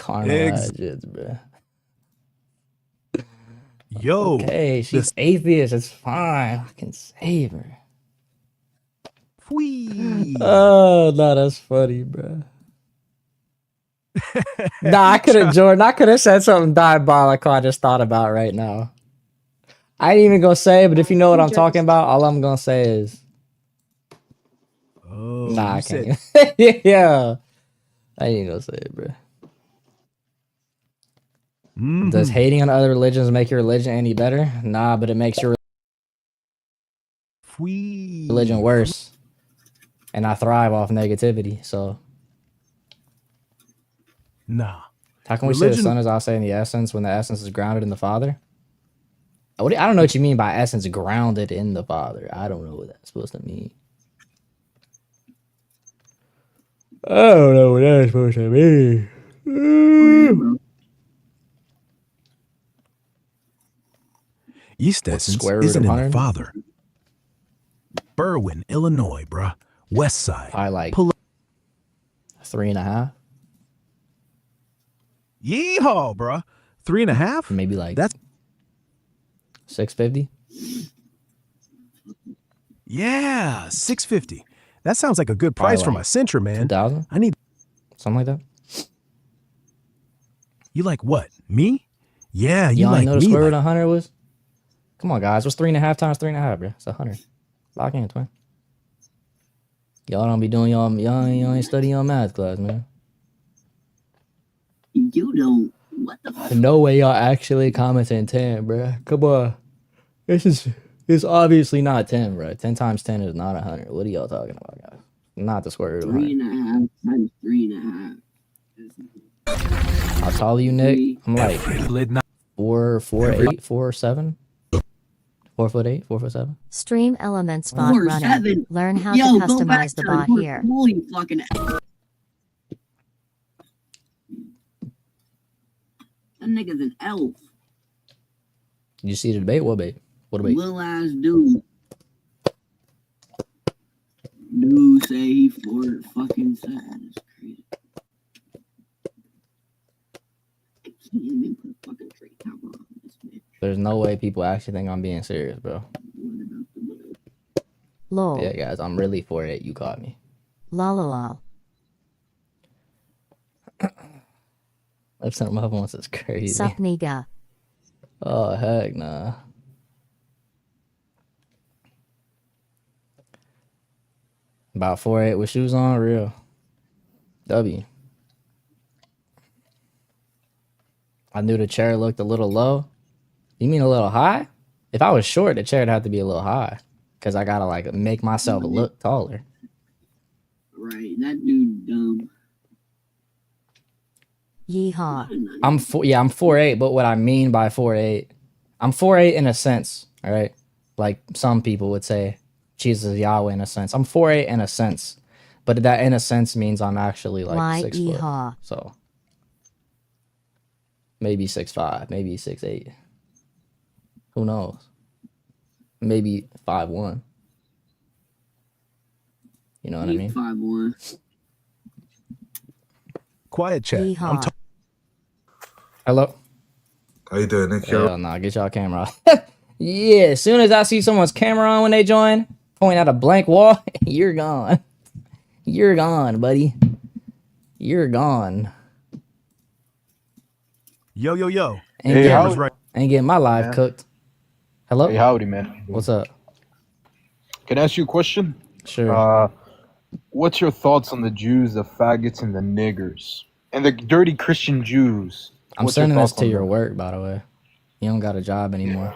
Carnal bro. Yo. Okay, she's atheist. It's fine. I can save her. Whee. Oh, no, that's funny, bro. Nah, I could have, Jordan. I could have said something diabolical I just thought about right now. I ain't even gonna say, but if you know what I'm talking about, all I'm gonna say is, nah, I can't. Yeah, I ain't gonna say it, bro. Does hating on other religions make your religion any better? Nah, but it makes your religion worse. And I thrive off negativity, so. Nah. How can we say the Son is all saying the essence when the essence is grounded in the Father? I don't know what you mean by essence grounded in the Father. I don't know what that's supposed to mean. I don't know what that's supposed to mean. East Essence isn't in the Father. Berwyn, Illinois, bruh. West Side. I like 3.5. Yeehaw, bruh. 3.5? Maybe like that's 650. Yeah, 650. That sounds like a good price for my Sentra, man. 2,000? I need something like that. You like what? Me? Yeah, you y'all like know the me. square root of 100 was? Come on, guys. What's 3.5 times 3.5, bro? It's 100. Lock in, twin. Y'all don't be doing y'all ain't studying your math class, man. You don't. What the fuck? No way y'all actually commenting 10, bro. Come on. It's obviously not 10, bro. 10 times 10 is not 100. What are y'all talking about, guys? Not the square root of 100. 3.5 times 3.5. How tall are you, Nick? I'm like 4'8", 4'7". 4'8", 4'7". Stream Elements bot running. Learn how to customize the bot here. Holy fucking. That nigga's an elf. Did you see the debate? What debate? What debate? Little ass dude. Dude say he 4 fucking 7. That's crazy. I can't even put a fucking trait cover on this bitch. There's no way people actually think I'm being serious, bro. Lol. Yeah, guys, I'm really 4'8". You caught me. Lol. I've sent my once. It's crazy. Sup, nigga. Oh, heck nah. About 4'8" with shoes on, real. W. I knew the chair looked a little low. You mean a little high? If I was short, the chair would have to be a little high. Because I gotta like make myself look taller. Right, that dude dumb. Yeehaw. I'm 4'8", but what I mean by 4'8", I'm 4'8" in a sense, all right? Like some people would say Jesus is Yahweh in a sense. I'm 4'8" in a sense, but that in a sense means I'm actually like 6 foot. So maybe 6'5", maybe 6'8". Who knows? Maybe 5'1". You know what I mean? 5'1". Quiet chat. Hello. How you doing, Nick? Hell nah, get y'all camera off. Yeah, as soon as I see someone's camera on when they join, point at a blank wall, you're gone. You're gone, buddy. You're gone. Yo. Ain't getting my life cooked. Hello? Hey, howdy, man. What's up? Can I ask you a question? Sure. What's your thoughts on the Jews, the faggots, and the niggers? And the dirty Christian Jews? I'm sending this to your work, by the way. You don't got a job anymore.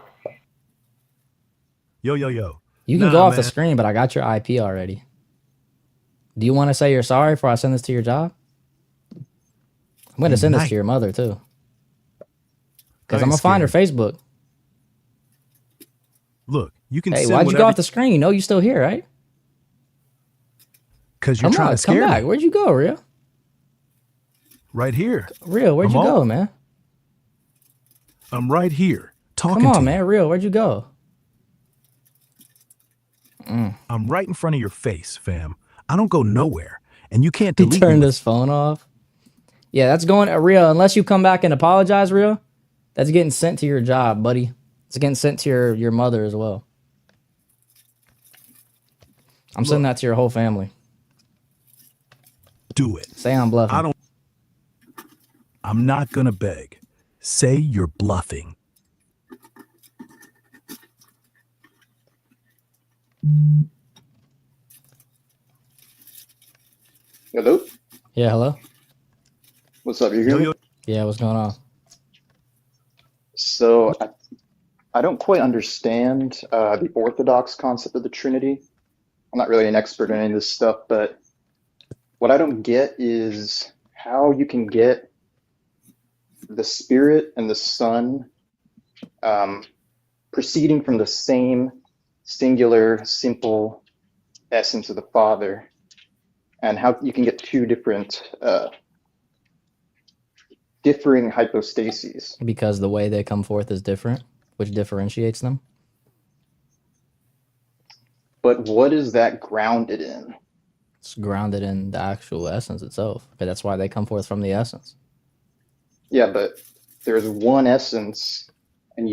Yo. You can go off the screen, but I got your IP already. Do you want to say you're sorry before I send this to your job? I'm going to send this to your mother, too. Because I'm going to find her Facebook. Look, you can Hey, why'd you go off the screen? You know you still here, right? Because you're trying to scare me. Come back. Where'd you go, Rio? Right here. Rio, where'd you go, man? I'm right here talking to you. Come on, man. Rio, where'd you go? I'm right in front of your face, fam. I don't go nowhere. And you can't delete He turned his phone off. Yeah, that's going Rio. Unless you come back and apologize, Rio, that's getting sent to your job, buddy. It's getting sent to your mother as well. I'm sending that to your whole family. Do it. Say I'm bluffing. I'm not gonna beg. Say you're bluffing. Hello? Yeah, hello? What's up? You hear me? Yeah, what's going on? So I don't quite understand the Orthodox concept of the Trinity. I'm not really an expert in any of this stuff, but what I don't get is how you can get the Spirit and the Son proceeding from the same singular, simple essence of the Father, and how you can get two different differing hypostases. Because the way they come forth is different, which differentiates them. But what is that grounded in? It's grounded in the actual essence itself. Okay, that's why they come forth from the essence. Yeah, but there's one essence, and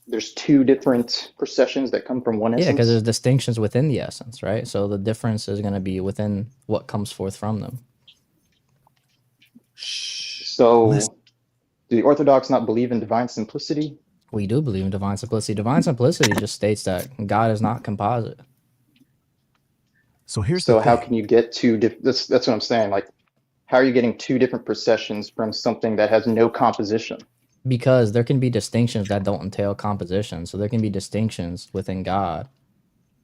there's two different processions that come from one essence. Yeah, because there's distinctions within the essence, right? So the difference is going to be within what comes forth from them. So, do the Orthodox not believe in divine simplicity? We do believe in divine simplicity. Divine simplicity just states that God is not composite. So here's so how can you get two? That's what I'm saying. Like, how are you getting two different processions from something that has no composition? Because there can be distinctions that don't entail composition. So there can be distinctions within God,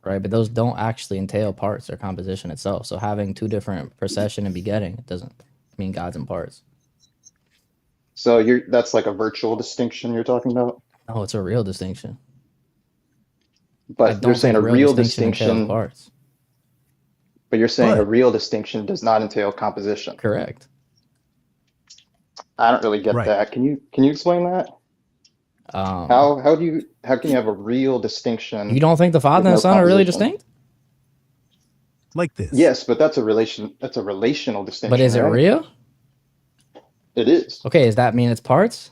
right? But those don't actually entail parts or composition itself. So having two different procession and begetting, it doesn't mean God's in parts. So that's like a virtual distinction you're talking about? No, it's a real distinction. But you're saying a real distinction parts. But you're saying a real distinction does not entail composition. Correct. I don't really get that. Can you explain that? How can you have a real distinction? You don't think the Father and the Son are really distinct? Like this. Yes, but that's a relational distinction. But is it real? It is. Okay, does that mean it's parts?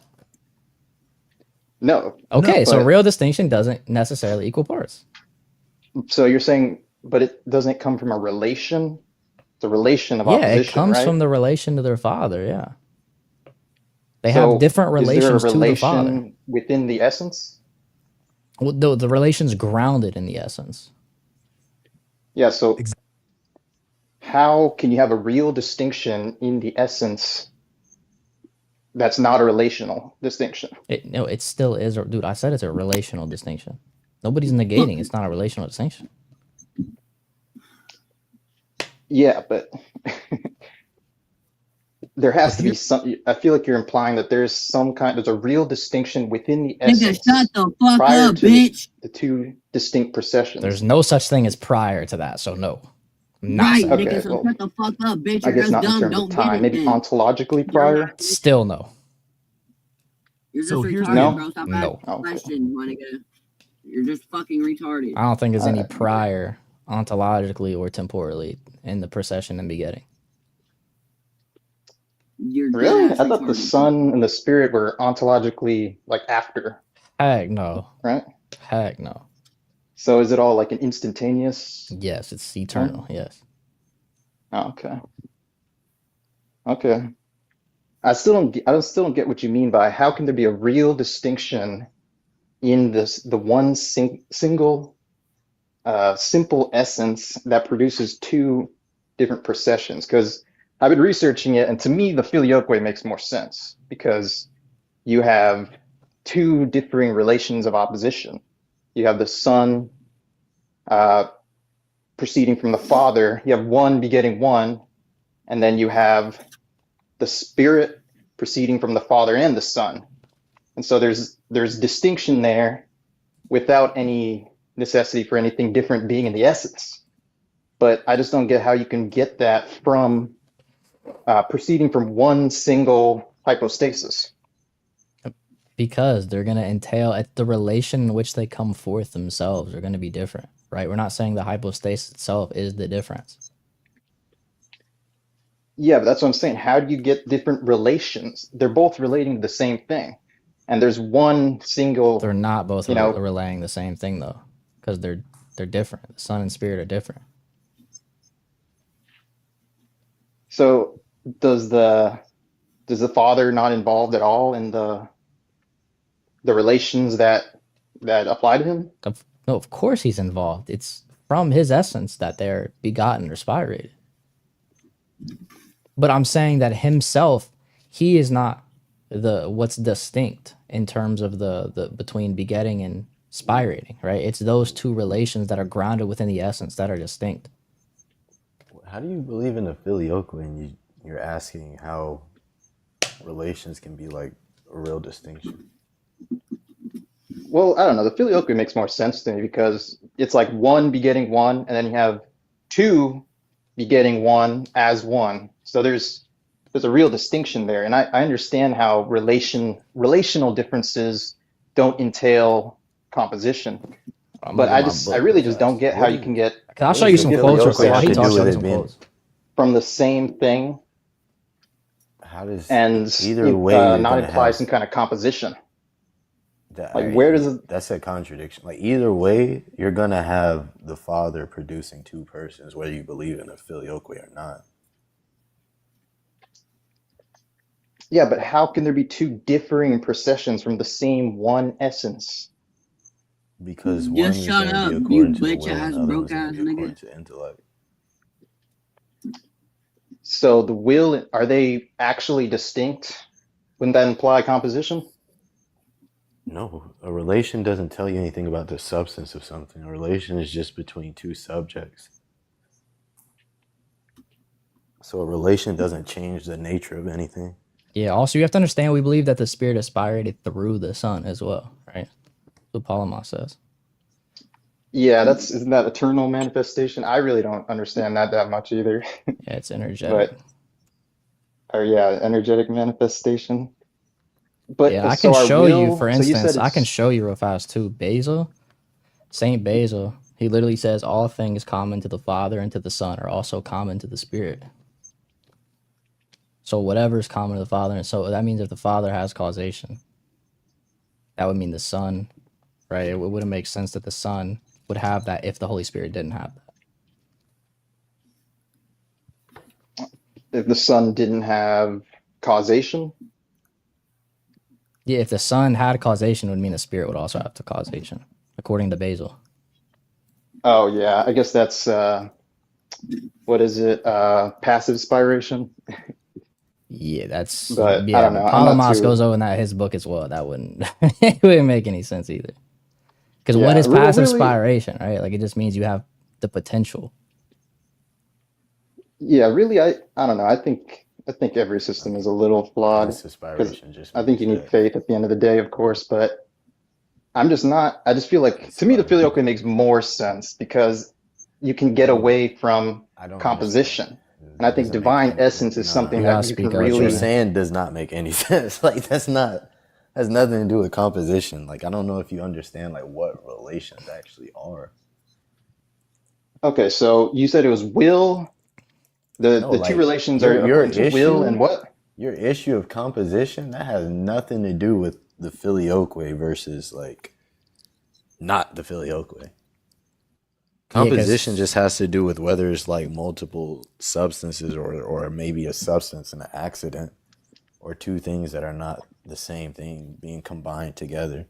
No. Okay, so real distinction doesn't necessarily equal parts. So you're saying, but it doesn't come from a relation? It's a relation of opposition, it comes from the relation to their Father, yeah. They have different relations to the Father. Within the essence? Well, the relation's grounded in the essence. Yeah, so how can you have a real distinction in the essence that's not a relational distinction? No, it still is. Dude, I said it's a relational distinction. Nobody's negating it's not a relational distinction. Yeah, but there has to be some. I feel like you're implying that there's a real distinction within the essence. Nigga, shut the fuck up, bitch. The two distinct processions. There's no such thing as prior to that, so no. Right, nigga, so shut the fuck up, bitch. I guess not in terms of time. Maybe ontologically prior. Still no. You're just retarded, bro. Stop asking question, my nigga. You're just fucking retarded. I don't think there's any prior ontologically or temporally in the procession and begetting. Really? I thought the Son and the Spirit were ontologically like after. Heck no. Right? Heck no. So is it all like an instantaneous? Yes, it's eternal. Yes. Oh, okay. Okay. I still don't get what you mean by how can there be a real distinction in the one single simple essence that produces two different processions? Because I've been researching it, and to me, the filioque makes more sense because you have two differing relations of opposition. You have the Son proceeding from the Father. You have one begetting one, and then you have the Spirit proceeding from the Father and the Son. And so there's distinction there without any necessity for anything different being in the essence. But I just don't get how you can get that from proceeding from one single hypostasis. Because they're going to entail the relation in which they come forth themselves are going to be different, right? We're not saying the hypostasis itself is the difference. Yeah, but that's what I'm saying. How do you get different relations? They're both relating to the same thing. And there's one single, They're not both you know, relaying the same thing though, because they're different. The Son and Spirit are different. so does the Father not involved at all in the relations that apply to him? No, of course he's involved. It's from his essence that they're begotten or spirated. But I'm saying that himself, he is not what's distinct in terms of the between begetting and spirating, right? It's those two relations that are grounded within the essence that are distinct. How do you believe in the filioque when you're asking how relations can be like a real distinction? Well, I don't know. The filioque makes more sense to me because it's like one begetting one, and then you have two begetting one as one. So there's a real distinction there, and I understand how relational differences don't entail composition, but I really just don't get how you can get. I'll show you some quotes real quick while he talks. Show some quotes from the same thing. How does either way not imply some kind of composition? Like where does it? That's a contradiction. Like either way, you're gonna have the Father producing two persons, whether you believe in a filioque or not. Yeah, but how can there be two differing processions from the same one essence? Because one just is shut gonna up, be you according to the bitch will, ass and the other broke one's gonna ass be according nigga. to intellect. So the will, are they actually distinct? Wouldn't that imply composition? No, a relation doesn't tell you anything about the substance of something. A relation is just between two subjects. So a relation doesn't change the nature of anything. Yeah, also you have to understand we believe that the Spirit is spirated through the Son as well, right? That's what Palamas says. Yeah, isn't that eternal manifestation? I really don't understand that much either. Yeah, it's energetic. Energetic manifestation. But yeah, I can show you, for instance, I can show you real fast too. Basil, Saint Basil, he literally says all things common to the Father and to the Son are also common to the Spirit. So whatever is common to the Father, and so that means if the Father has causation, that would mean the Son, right? It wouldn't make sense that the Son would have that if the Holy Spirit didn't have that. If the Son didn't have causation? Yeah, if the Son had causation, it would mean the Spirit would also have the causation, according to Basil. Oh yeah, I guess that's what is it? Passive spiration. Yeah, that's. But yeah, I don't know. Palamas goes over in his book as well. That wouldn't it wouldn't make any sense either. Because what is passive spiration, right? Like it just means you have the potential. Yeah, really, I don't know. I think every system is a little flawed. I think you need faith at the end of the day, of course, but I'm just not. I just feel like to me the filioque makes more sense because you can get away from composition. And I think divine essence is something that you can really. What you're saying does not make any sense. Like has nothing to do with composition. Like I don't know if you understand like what relations actually are. Okay, so you said it was will. The two relations are according to will and what? Your issue of composition, that has nothing to do with the filioque versus like not the filioque. Composition just has to do with whether it's like multiple substances or maybe a substance and an accident or two things that are not the same thing being combined together.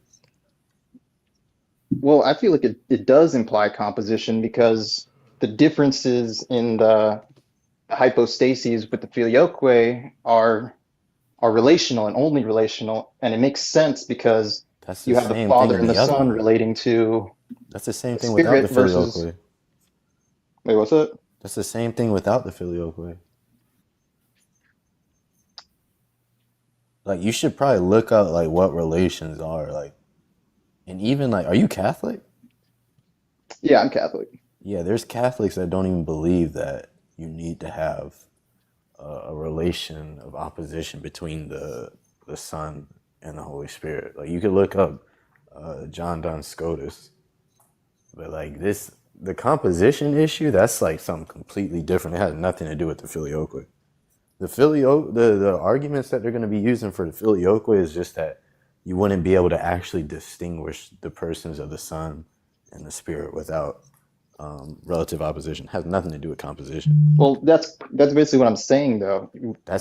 Well, I feel like it does imply composition because the differences in the hypostases with the filioque are relational and only relational, and it makes sense because you have the Father and the Son relating to. That's the same thing without the filioque. Wait, what's that? That's the same thing without the filioque. Like you should probably look up like what relations are like, and even like, are you Catholic? Yeah, I'm Catholic. Yeah, there's Catholics that don't even believe that you need to have a relation of opposition between the Son and the Holy Spirit. Like you could look up John Duns Scotus, but like the composition issue, that's like something completely different. It has nothing to do with the filioque. The arguments that they're going to be using for the filioque is just that you wouldn't be able to actually distinguish the persons of the Son and the Spirit without relative opposition. It has nothing to do with composition. Well, that's basically what I'm saying, though. That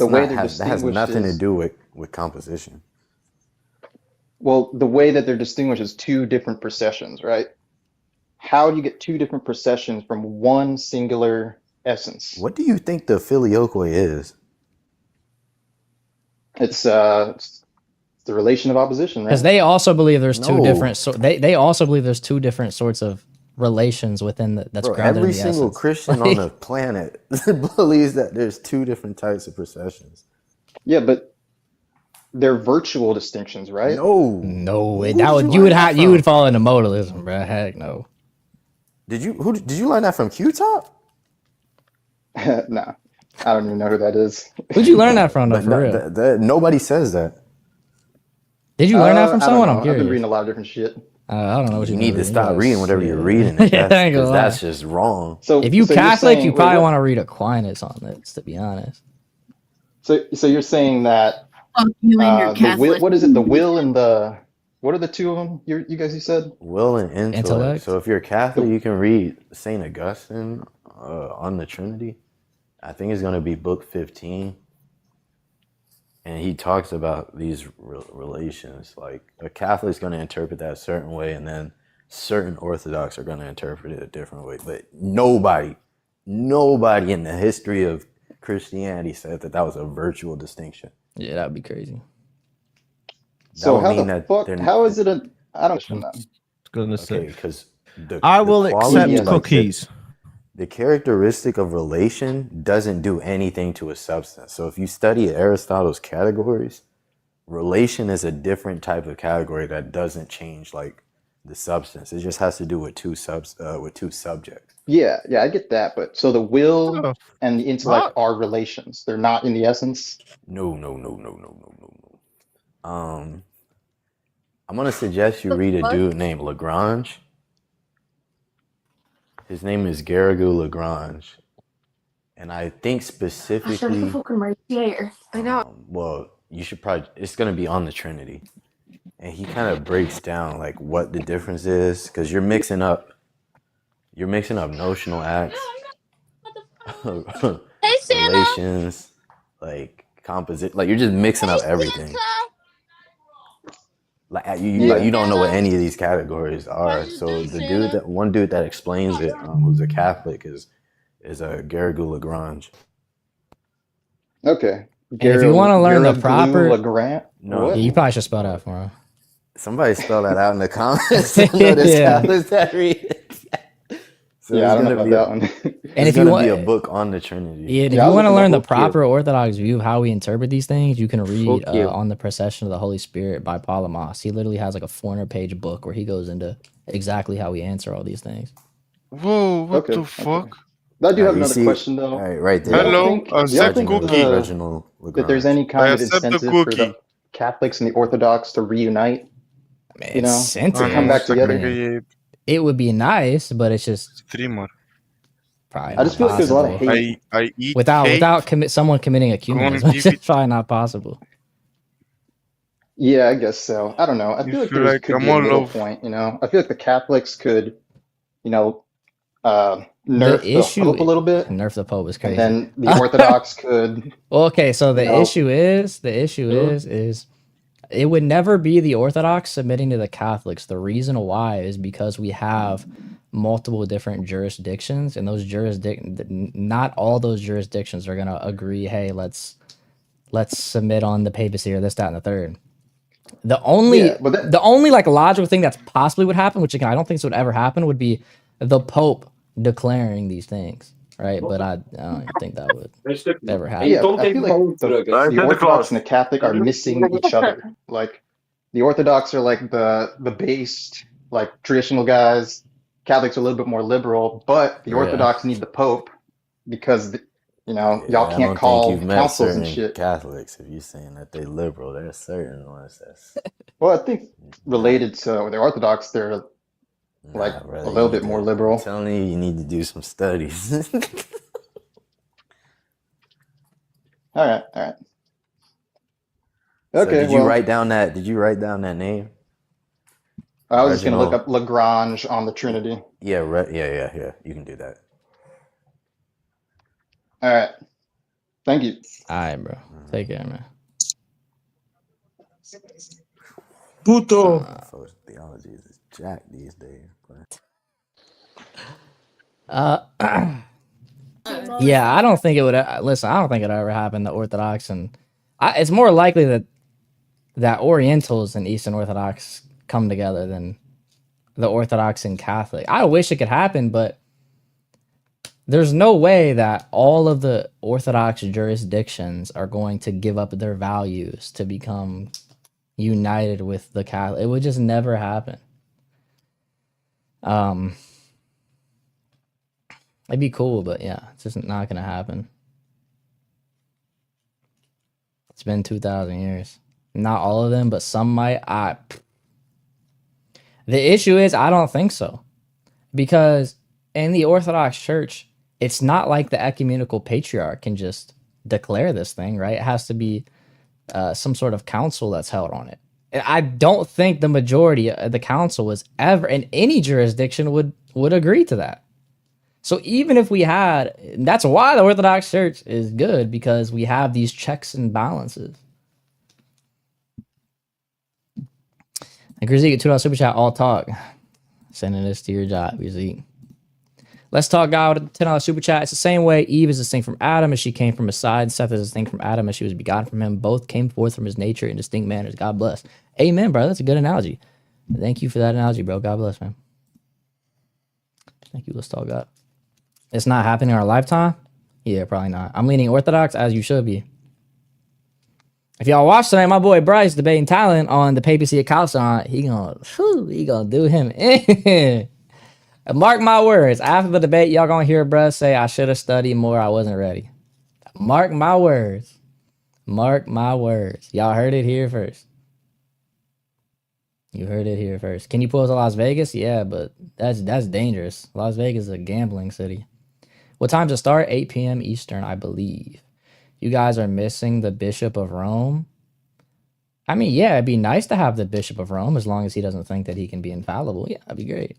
has nothing to do with composition. Well, the way that they're distinguished is two different processions, right? How do you get two different processions from one singular essence? What do you think the filioque is? It's the relation of opposition, right? Because they also believe there's two different. They also believe there's two different sorts of relations within that's grounded in the essence. Every single Christian on the planet believes that there's two different types of processions. Yeah, but they're virtual distinctions, right? No, you would fall into modalism, bro. Heck no. Did you learn that from Q-Top? Nah, I don't even know who that is. Who'd you learn that from, though, for real? Nobody says that. Did you learn that from someone? I'm curious. I've been reading a lot of different shit. I don't know what you need to stop reading whatever you're reading. Because that's just wrong. So if you Catholic, you probably want to read Aquinas on this, to be honest. So you're saying that what is it? The will and the what are the two of them? You guys said will and intellect. So if you're Catholic, you can read Saint Augustine on the Trinity. I think it's going to be book 15. And he talks about these relations. Like a Catholic's going to interpret that a certain way, and then certain Orthodox are going to interpret it a different way. But nobody in the history of Christianity said that was a virtual distinction. Yeah, that'd be crazy. So how the fuck? How is it a? I don't know. Gonna say because I will accept cookies. The characteristic of relation doesn't do anything to a substance. So if you study Aristotle's categories, relation is a different type of category that doesn't change like the substance. It just has to do with two subjects. Yeah, I get that. But so the will and the intellect are relations. They're not in the essence. No. I'm gonna suggest you read a dude named Lagrange. His name is Garrigou Lagrange, and I think specifically. I know. Well, you should probably. It's gonna be on the Trinity, and he kind of breaks down like what the difference is, because you're mixing up notional acts, relations, like composite. Like you're just mixing up everything. Like you don't know what any of these categories are. So one dude that explains it, who's a Catholic, is a Garrigou Lagrange. Okay. And if you want to learn the proper Lagrange, no, you probably should spell that for him. Somebody spell that out in the comments. Catholics that read it. So I don't know about that one. And if you want a book on the Trinity, if you want to learn the proper Orthodox view of how we interpret these things, you can read On the Procession of the Holy Spirit by Palamas. He literally has like a 400-page book where he goes into exactly how we answer all these things. Whoa, what the fuck? I do have another question though. Right there. Hello, accept cookie. That there's any kind of incentive for the Catholics and the Orthodox to reunite? Man, to come back together. It would be nice, but it's just streamer. Probably I just feel like there's a lot of hate. I eat without someone committing ecumenism. It's probably not possible. Yeah, I guess so. I don't know. I feel like there could be a middle point. I feel like the Catholics could, nerf the Pope a little bit. Nerf the Pope is crazy. And then the Orthodox could. Well, okay, so the issue is it would never be the Orthodox submitting to the Catholics. The reason why is because we have multiple different jurisdictions, and those not all those jurisdictions are gonna agree, hey, let's submit on the papacy or this, that, and the third. The only like logical thing that's possibly would happen, which again I don't think this would ever happen, would be the Pope declaring these things. Right, but I don't think that would ever happen. Yeah, I feel like the Orthodox and the Catholic are missing each other. Like the Orthodox are like the based, like traditional guys. Catholics are a little bit more liberal, but the Orthodox need the Pope because y'all can't call councils and shit. Catholics, if you're saying that they liberal, there's certain ones that's. Well, I think related to the Orthodox, they're. A little bit more liberal. I'm telling you need to do some studies. All right, all right. So Okay, did you write down that? Did you write down that name? I was just gonna look Reginald. up Lagrange on the Trinity. Yeah, yeah. You can do that. All right. Thank you. All right, bro. Take care, man. Puto. Folks, theology is jacked these days. Yeah, I don't think it would. Listen, I don't think it ever happened to Orthodox, and it's more likely that Orientals and Eastern Orthodox come together than the Orthodox and Catholic. I wish it could happen, but there's no way that all of the Orthodox jurisdictions are going to give up their values to become united with the Catholic. It would just never happen. It'd be cool, but yeah, it's just not gonna happen. It's been 2,000 years. Not all of them, but some might. The issue is, I don't think so. Because in the Orthodox Church, it's not like the ecumenical patriarch can just declare this thing, right? It has to be some sort of council that's held on it. And I don't think the majority of the council was ever in any jurisdiction would agree to that. So even if we had, that's why the Orthodox Church is good, because we have these checks and balances. And Grizzly, $2 super chat, all talk. Sending this to your job, Grizzly. Let's talk God with a $10 super chat. It's the same way Eve is distinct from Adam as she came from his side. Seth is distinct from Adam as she was begotten from him. Both came forth from his nature in distinct manners. God bless. Amen, bro. That's a good analogy. Thank you for that analogy, bro. God bless, man. Thank you. Let's talk God. It's not happening in our lifetime? Yeah, probably not. I'm leaning Orthodox, as you should be. If y'all watch tonight, my boy Bryce debating talent on the papacy of Chalcedon, he gonna do him in. Mark my words. After the debate, y'all gonna hear bruh say, I should have studied more. I wasn't ready. Mark my words. Mark my words. Y'all heard it here first. You heard it here first. Can you pull to Las Vegas? Yeah, but that's dangerous. Las Vegas is a gambling city. What time does it start? 8 p.m. Eastern, I believe. You guys are missing the Bishop of Rome. I mean, yeah, it'd be nice to have the Bishop of Rome as long as he doesn't think that he can be infallible. Yeah, that'd be great.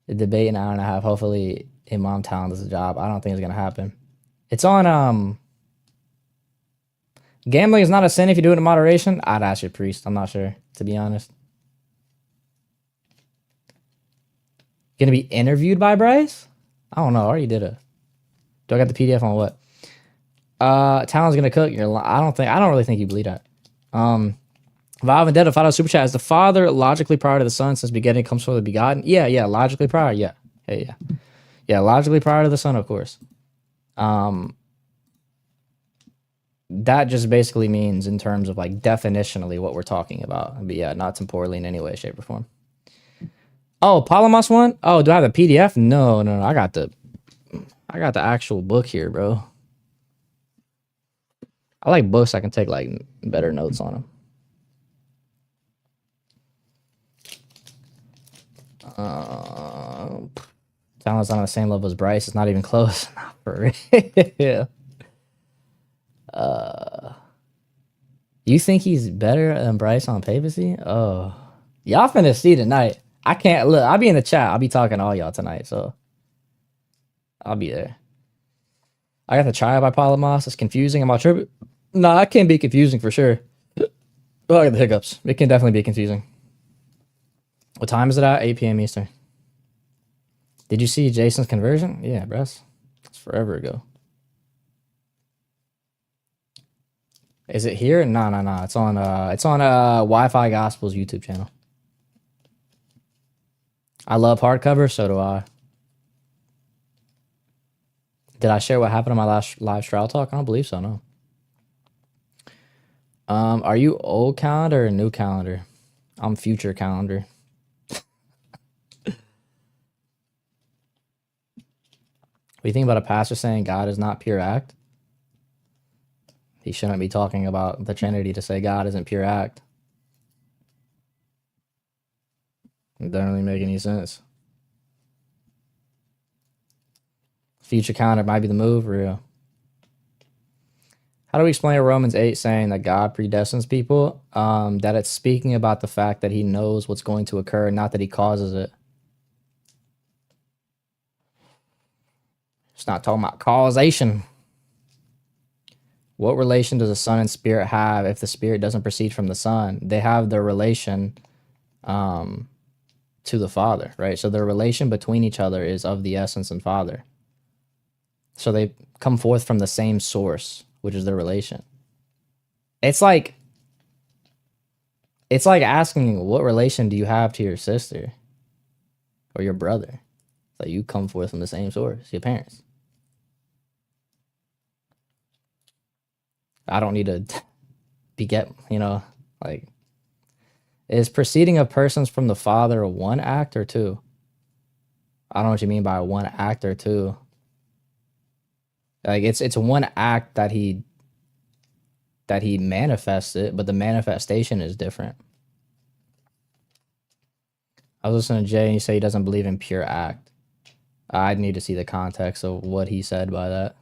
The debate in an hour and a half. Hopefully, Imam Talent does a job. I don't think it's gonna happen. It's on gambling is not a sin if you do it in moderation. I'd ask your priest. I'm not sure, to be honest. Gonna be interviewed by Bryce? I don't know. I already did it. Do I got the PDF on what? Talon's gonna cook. I don't really think you believe that. Valve and Dead of $5 super chat. Is the Father logically prior to the Son, since begetting comes from the begotten? Yeah, logically prior. Yeah, logically prior to the Son, of course. That just basically means in terms of like definitionally what we're talking about. But yeah, not temporally in any way, shape, or form. Oh, Palamos one? Oh, do I have the PDF? No. I got the actual book here, bro. I like books I can take like better notes on them. Talent's not on the same level as Bryce. It's not even close. Not for real. You think he's better than Bryce on papacy? Oh, y'all finna see tonight. I can't look. I'll be in the chat. I'll be talking to all y'all tonight, so I'll be there. I got the trial by Palamos. It's confusing. Am I tripping? No, it can be confusing for sure. Oh, I got the hiccups. It can definitely be confusing. What time is it at? 8 p.m. Eastern. Did you see Jason's conversion? Yeah, bro. It's forever ago. Is it here? No. It's on Wi-Fi Gospels YouTube channel. I love hardcover, so do I. Did I share what happened on my last live trial talk? I don't believe so, no. Are you old calendar or new calendar? I'm future calendar. What do you think about a pastor saying God is not pure act? He shouldn't be talking about the Trinity to say God isn't pure act. It doesn't really make any sense. Future calendar might be the move, real. How do we explain Romans 8 saying that God predestines people? That it's speaking about the fact that he knows what's going to occur, not that he causes it. It's not talking about causation. What relation does the Son and Spirit have if the Spirit doesn't proceed from the Son? They have their relation to the Father, right? So their relation between each other is of the essence and Father. So they come forth from the same source, which is their relation. It's like asking, what relation do you have to your sister or your brother? It's like you come forth from the same source, your parents. I don't need to beget, like, is proceeding of persons from the Father one act or two? I don't know what you mean by one act or two. Like, it's one act that he manifests it, but the manifestation is different. I was listening to Jay and he said he doesn't believe in pure act. I'd need to see the context of what he said by that.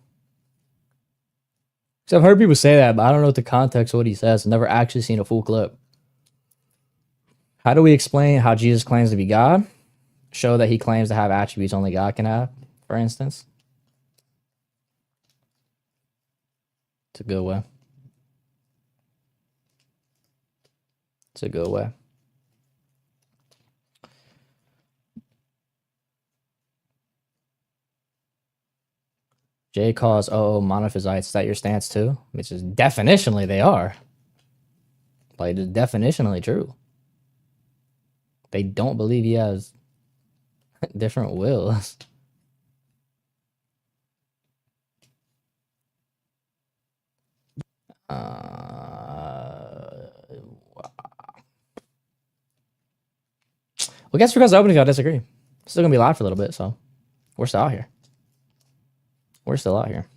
So I've heard people say that, but I don't know what the context of what he says. I've never actually seen a full clip. How do we explain how Jesus claims to be God? Show that he claims to have attributes only God can have, for instance. It's a good way. It's a good way. Jay calls monophysites. Is that your stance too? Which is definitionally they are. Like, it's definitionally true. They don't believe he has different wills. Well, guess because the opening, I disagree. It's still gonna be live for a little bit, so we're still out here. We're still out here.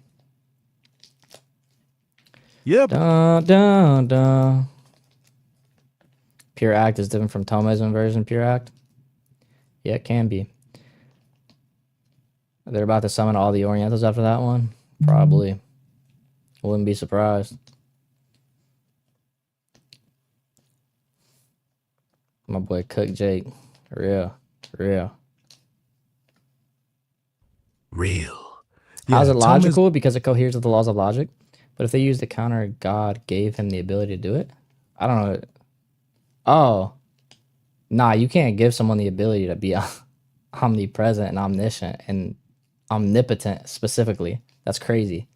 Yep. Dun, dun, dun. Pure act is different from Thomism version pure act. Yeah, it can be. They're about to summon all the Orientals after that one. Probably. Wouldn't be surprised. My boy Cook Jake. Real. How's it logical? Because it coheres with the laws of logic. But if they use the counter, God gave him the ability to do it. I don't know. Oh. Nah, you can't give someone the ability to be omnipresent and omniscient and omnipotent specifically. That's crazy.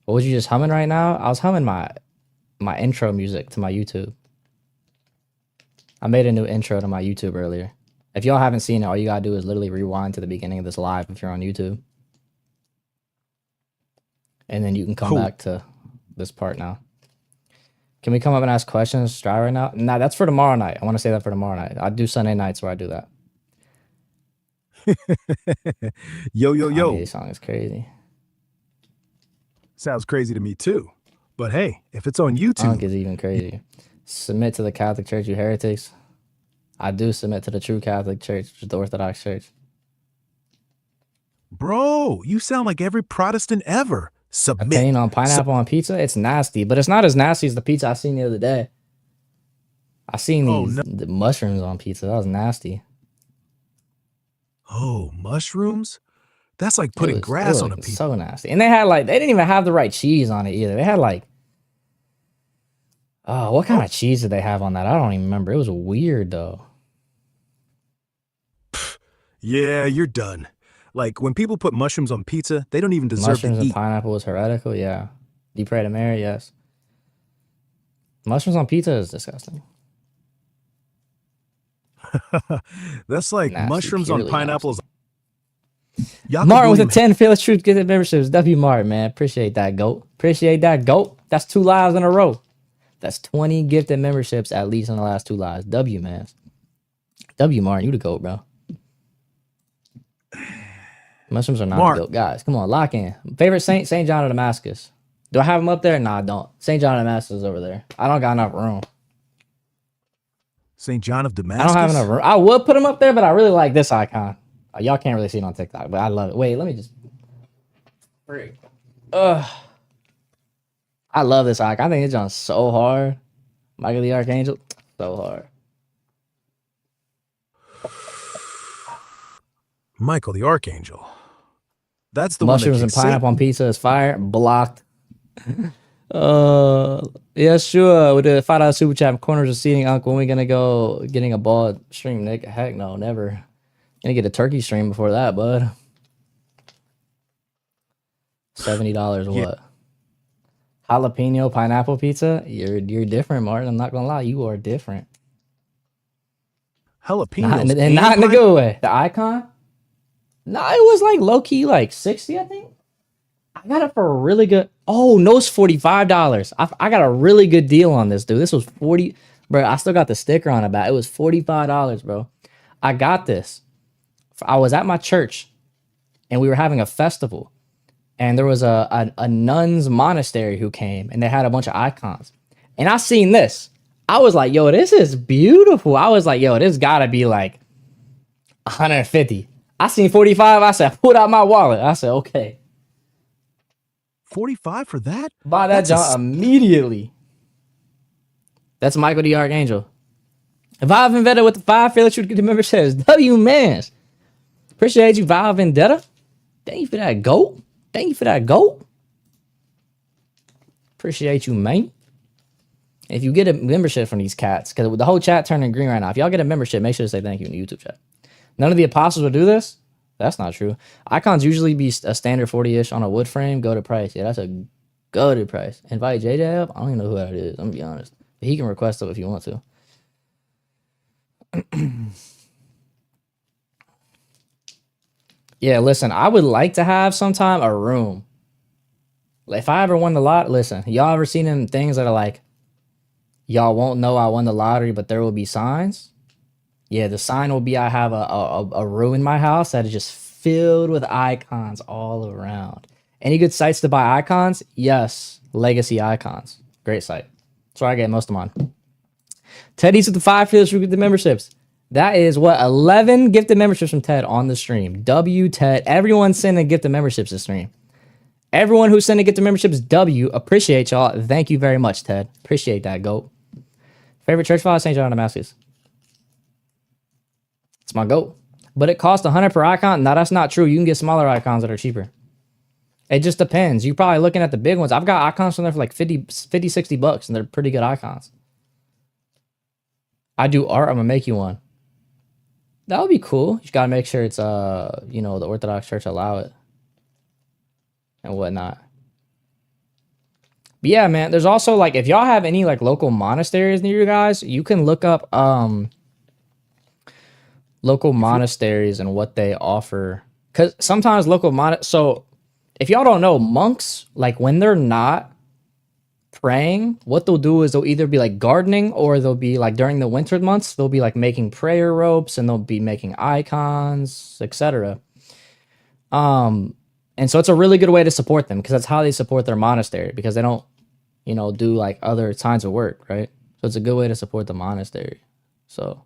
What was you just humming right now? I was humming my intro music to my YouTube. I made a new intro to my YouTube earlier. If y'all haven't seen it, all you gotta do is literally rewind to the beginning of this live if you're on YouTube. And then you can come back to this part now. Can we come up and ask questions dry right now? Nah, that's for tomorrow night. I want to say that for tomorrow night. I do Sunday nights where I do that. Yo. This song is crazy. Sounds crazy to me too. But hey, if it's on YouTube. Funk is even crazier. Submit to the Catholic Church, you heretics. I do submit to the true Catholic Church, which is the Orthodox Church. Bro, you sound like every Protestant ever. Submit. Opinion on pineapple on pizza? It's nasty, but it's not as nasty as the pizza I seen the other day. I seen the mushrooms on pizza. That was nasty. Oh, mushrooms? That's like putting grass on a pizza. So nasty. And they didn't even have the right cheese on it either. They had what kind of cheese did they have on that? I don't even remember. It was weird though. Yeah, you're done. Like, when people put mushrooms on pizza, they don't even deserve mushrooms to eat. And pineapple was heretical, yeah. You pray to Mary, yes. Mushrooms on pizza is disgusting. That's like nasty, mushrooms on pineapples. Martin with a 10, Fearless Truth, get the memberships. W Martin, man. Appreciate that, GOAT. Appreciate that, GOAT. That's 2 lives in a row. That's 20 gifted memberships at least in the last 2 lives. W, man. W Martin, you the GOAT, bro. Mushrooms are not the GOAT. Guys, come on, lock in. Favorite saint? St. John of Damascus. Do I have him up there? Nah, I don't. St. John of Damascus is over there. I don't got enough room. St. John of Damascus? I don't have enough room. I would put him up there, but I really like this icon. Y'all can't really see it on TikTok, but I love it. Wait, let me just... Freak. I love this icon. I think it's on so hard. Michael the Archangel, so hard. Michael the Archangel. That's the Mushrooms one and that pineapple on pizza is fire. Blocked. Yeah, sure. With the $5 super chat, corners of seating, Uncle. When we gonna go getting a ball stream, Nick? Heck no, never. Gonna get a turkey stream before that, bud. $70. What? Jalapeno pineapple pizza? You're different, Martin. I'm not gonna lie, you are different. Jalapenos and not in a good way. The icon? No, it was like low key, like 60, I think. I got it for a really good. Oh no, it's $45. I got a really good deal on this, dude. This was 40, bro. I still got the sticker on it, but it was $45, bro. I got this. I was at my church, and we were having a festival, and there was a nuns monastery who came, and they had a bunch of icons, and I seen this. I was like, yo, this is beautiful. I was like, yo, this gotta be like 150. I seen 45. I said, pull out my wallet. I said, okay. 45 for that? Buy that job immediately. That's Michael the Archangel. Valve Vendetta with the 5 fearless you get the member says, W Mans. Appreciate you, Valve Vendetta. Thank you for that goat. Thank you for that goat. Appreciate you, man. If you get a membership from these cats, because the whole chat turning green right now. If y'all get a membership, make sure to say thank you in the YouTube chat. None of the apostles will do this. That's not true. Icons usually be a standard 40-ish on a wood frame. Go to price. Yeah, that's a go-to price. Invite JJ up. I don't even know who that is. I'm gonna be honest. But he can request it if you want to. Yeah, listen. I would like to have sometime a room. If I ever won the lot, listen. Y'all ever seen them things that are like, y'all won't know I won the lottery, but there will be signs? Yeah, the sign will be I have a room in my house that is just filled with icons all around. Any good sites to buy icons? Yes, Legacy Icons. Great site. That's where I get most of mine. Teddy's with the 5 fearless with the memberships. That is what 11 gifted memberships from Ted on the stream. W Ted. Everyone sending gifted memberships this stream. Everyone who's sending gifted memberships, W. Appreciate y'all. Thank you very much, Ted. Appreciate that, goat. Favorite church file, St. John of Damascus. It's my goat. But it costs 100 per icon. No, that's not true. You can get smaller icons that are cheaper. It just depends. You're probably looking at the big ones. I've got icons from there for like 50, 60 bucks, and they're pretty good icons. I do art. I'm going to make you one. That would be cool. You just got to make sure it's, you know, the Orthodox Church allow it and whatnot. But yeah, man, there's also like, if y'all have any like local monasteries near you guys, you can look up, local monasteries and what they offer, because sometimes so if y'all don't know, monks, like when they're not praying, what they'll do is they'll either be like gardening, or they'll be like during the winter months they'll be like making prayer ropes, and they'll be making icons, etc. And so it's a really good way to support them, because that's how they support their monastery, because they don't, you know, do like other kinds of work, right? So it's a good way to support the monastery. So,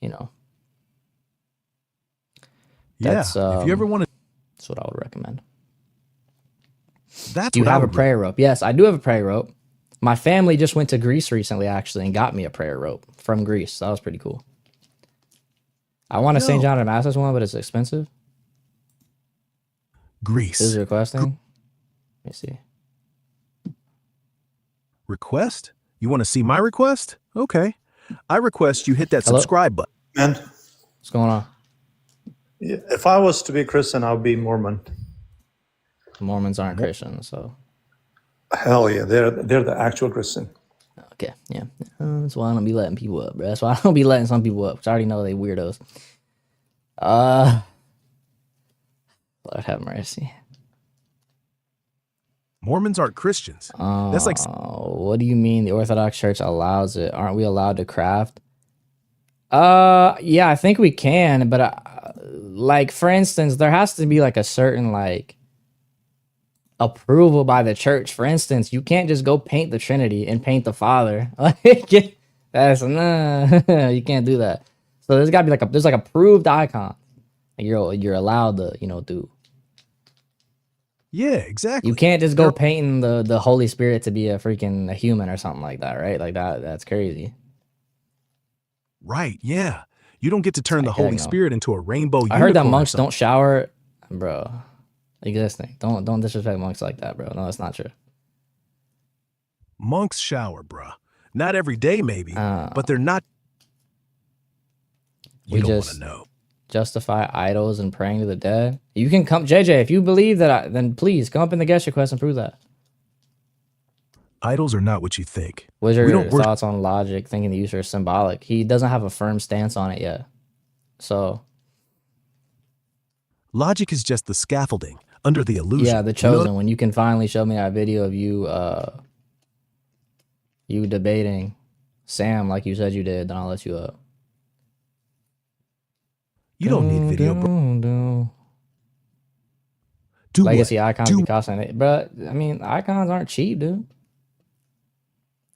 you know. That's, if you ever want to, that's what I would recommend. That's do you have a prayer rope? Yes, I do have a prayer rope. My family just went to Greece recently, actually, and got me a prayer rope from Greece. That was pretty cool. I want a St. John of Damascus one, but it's expensive. Greece. Is requesting? Let me see. Request? You want to see my request? Okay. I request you hit that subscribe button. And what's going on? If I was to be Christian, I would be Mormon. Mormons aren't Christians, so. Hell yeah, they're the actual Christian. Okay, yeah. That's why I don't be letting people up, bro. That's why I don't be letting some people up, because I already know they weirdos. Lord have mercy. Mormons aren't Christians. That's like. What do you mean the Orthodox Church allows it? Aren't we allowed to craft? Yeah, I think we can, but like for instance, there has to be like a certain like approval by the church. For instance, you can't just go paint the Trinity and paint the Father. That's you can't do that. So there's got to be like there's like approved icon. Like you're allowed to, you know, do. Yeah, exactly. You can't just go painting the Holy Spirit to be a freaking human or something like that, right? Like that's crazy. Right, yeah. You don't get to turn the Holy Spirit into a rainbow unicorn. I heard that monks don't shower, bro. Existing. Don't disrespect monks like that, bro. No, that's not true. Monks shower, bruh. Not every day, maybe, but they're not. You don't want to know. Justify idols and praying to the dead. You can come, JJ. If you believe that, then please come up in the guest request and prove that. Idols are not what you think. What's your thoughts on logic thinking the user is symbolic? He doesn't have a firm stance on it yet. So logic is just the scaffolding under the illusion. Yeah, the chosen. When you can finally show me that video of you you debating Sam like you said you did, then I'll let you up. You don't need video, bro. Do Legacy what? icons be costing it. But I mean, icons aren't cheap, dude.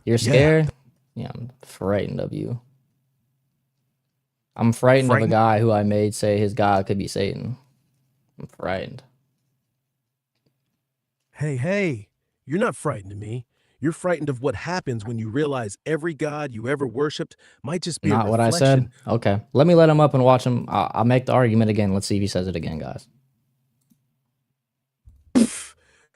You're scared? Yeah, I'm frightened of you. I'm frightened of a guy who I made say his God could be Satan. I'm frightened. Hey, you're not frightened of me. You're frightened of what happens when you realize every God you ever worshipped might just be not a what I said. Okay, let me let him up and watch him. I'll make the argument again. Let's see if he says it again, guys.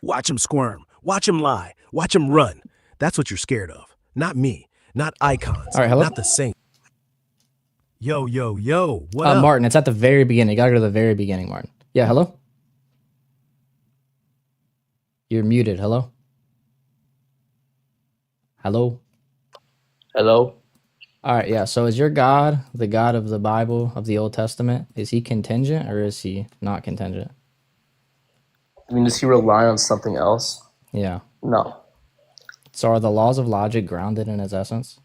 Watch him squirm. Watch him lie. Watch him run. That's what you're scared of. Not me. Not icons. All right, hello? Not the saint. Yo. What up? Martin, it's at the very beginning. You gotta go to the very beginning, Martin. Yeah, hello? You're muted. Hello? Hello? Hello? All right, yeah. So is your God, the God of the Bible, of the Old Testament, is he contingent or is he not contingent? I mean, does he rely on something else? Yeah. No. So are the laws of logic grounded in his essence?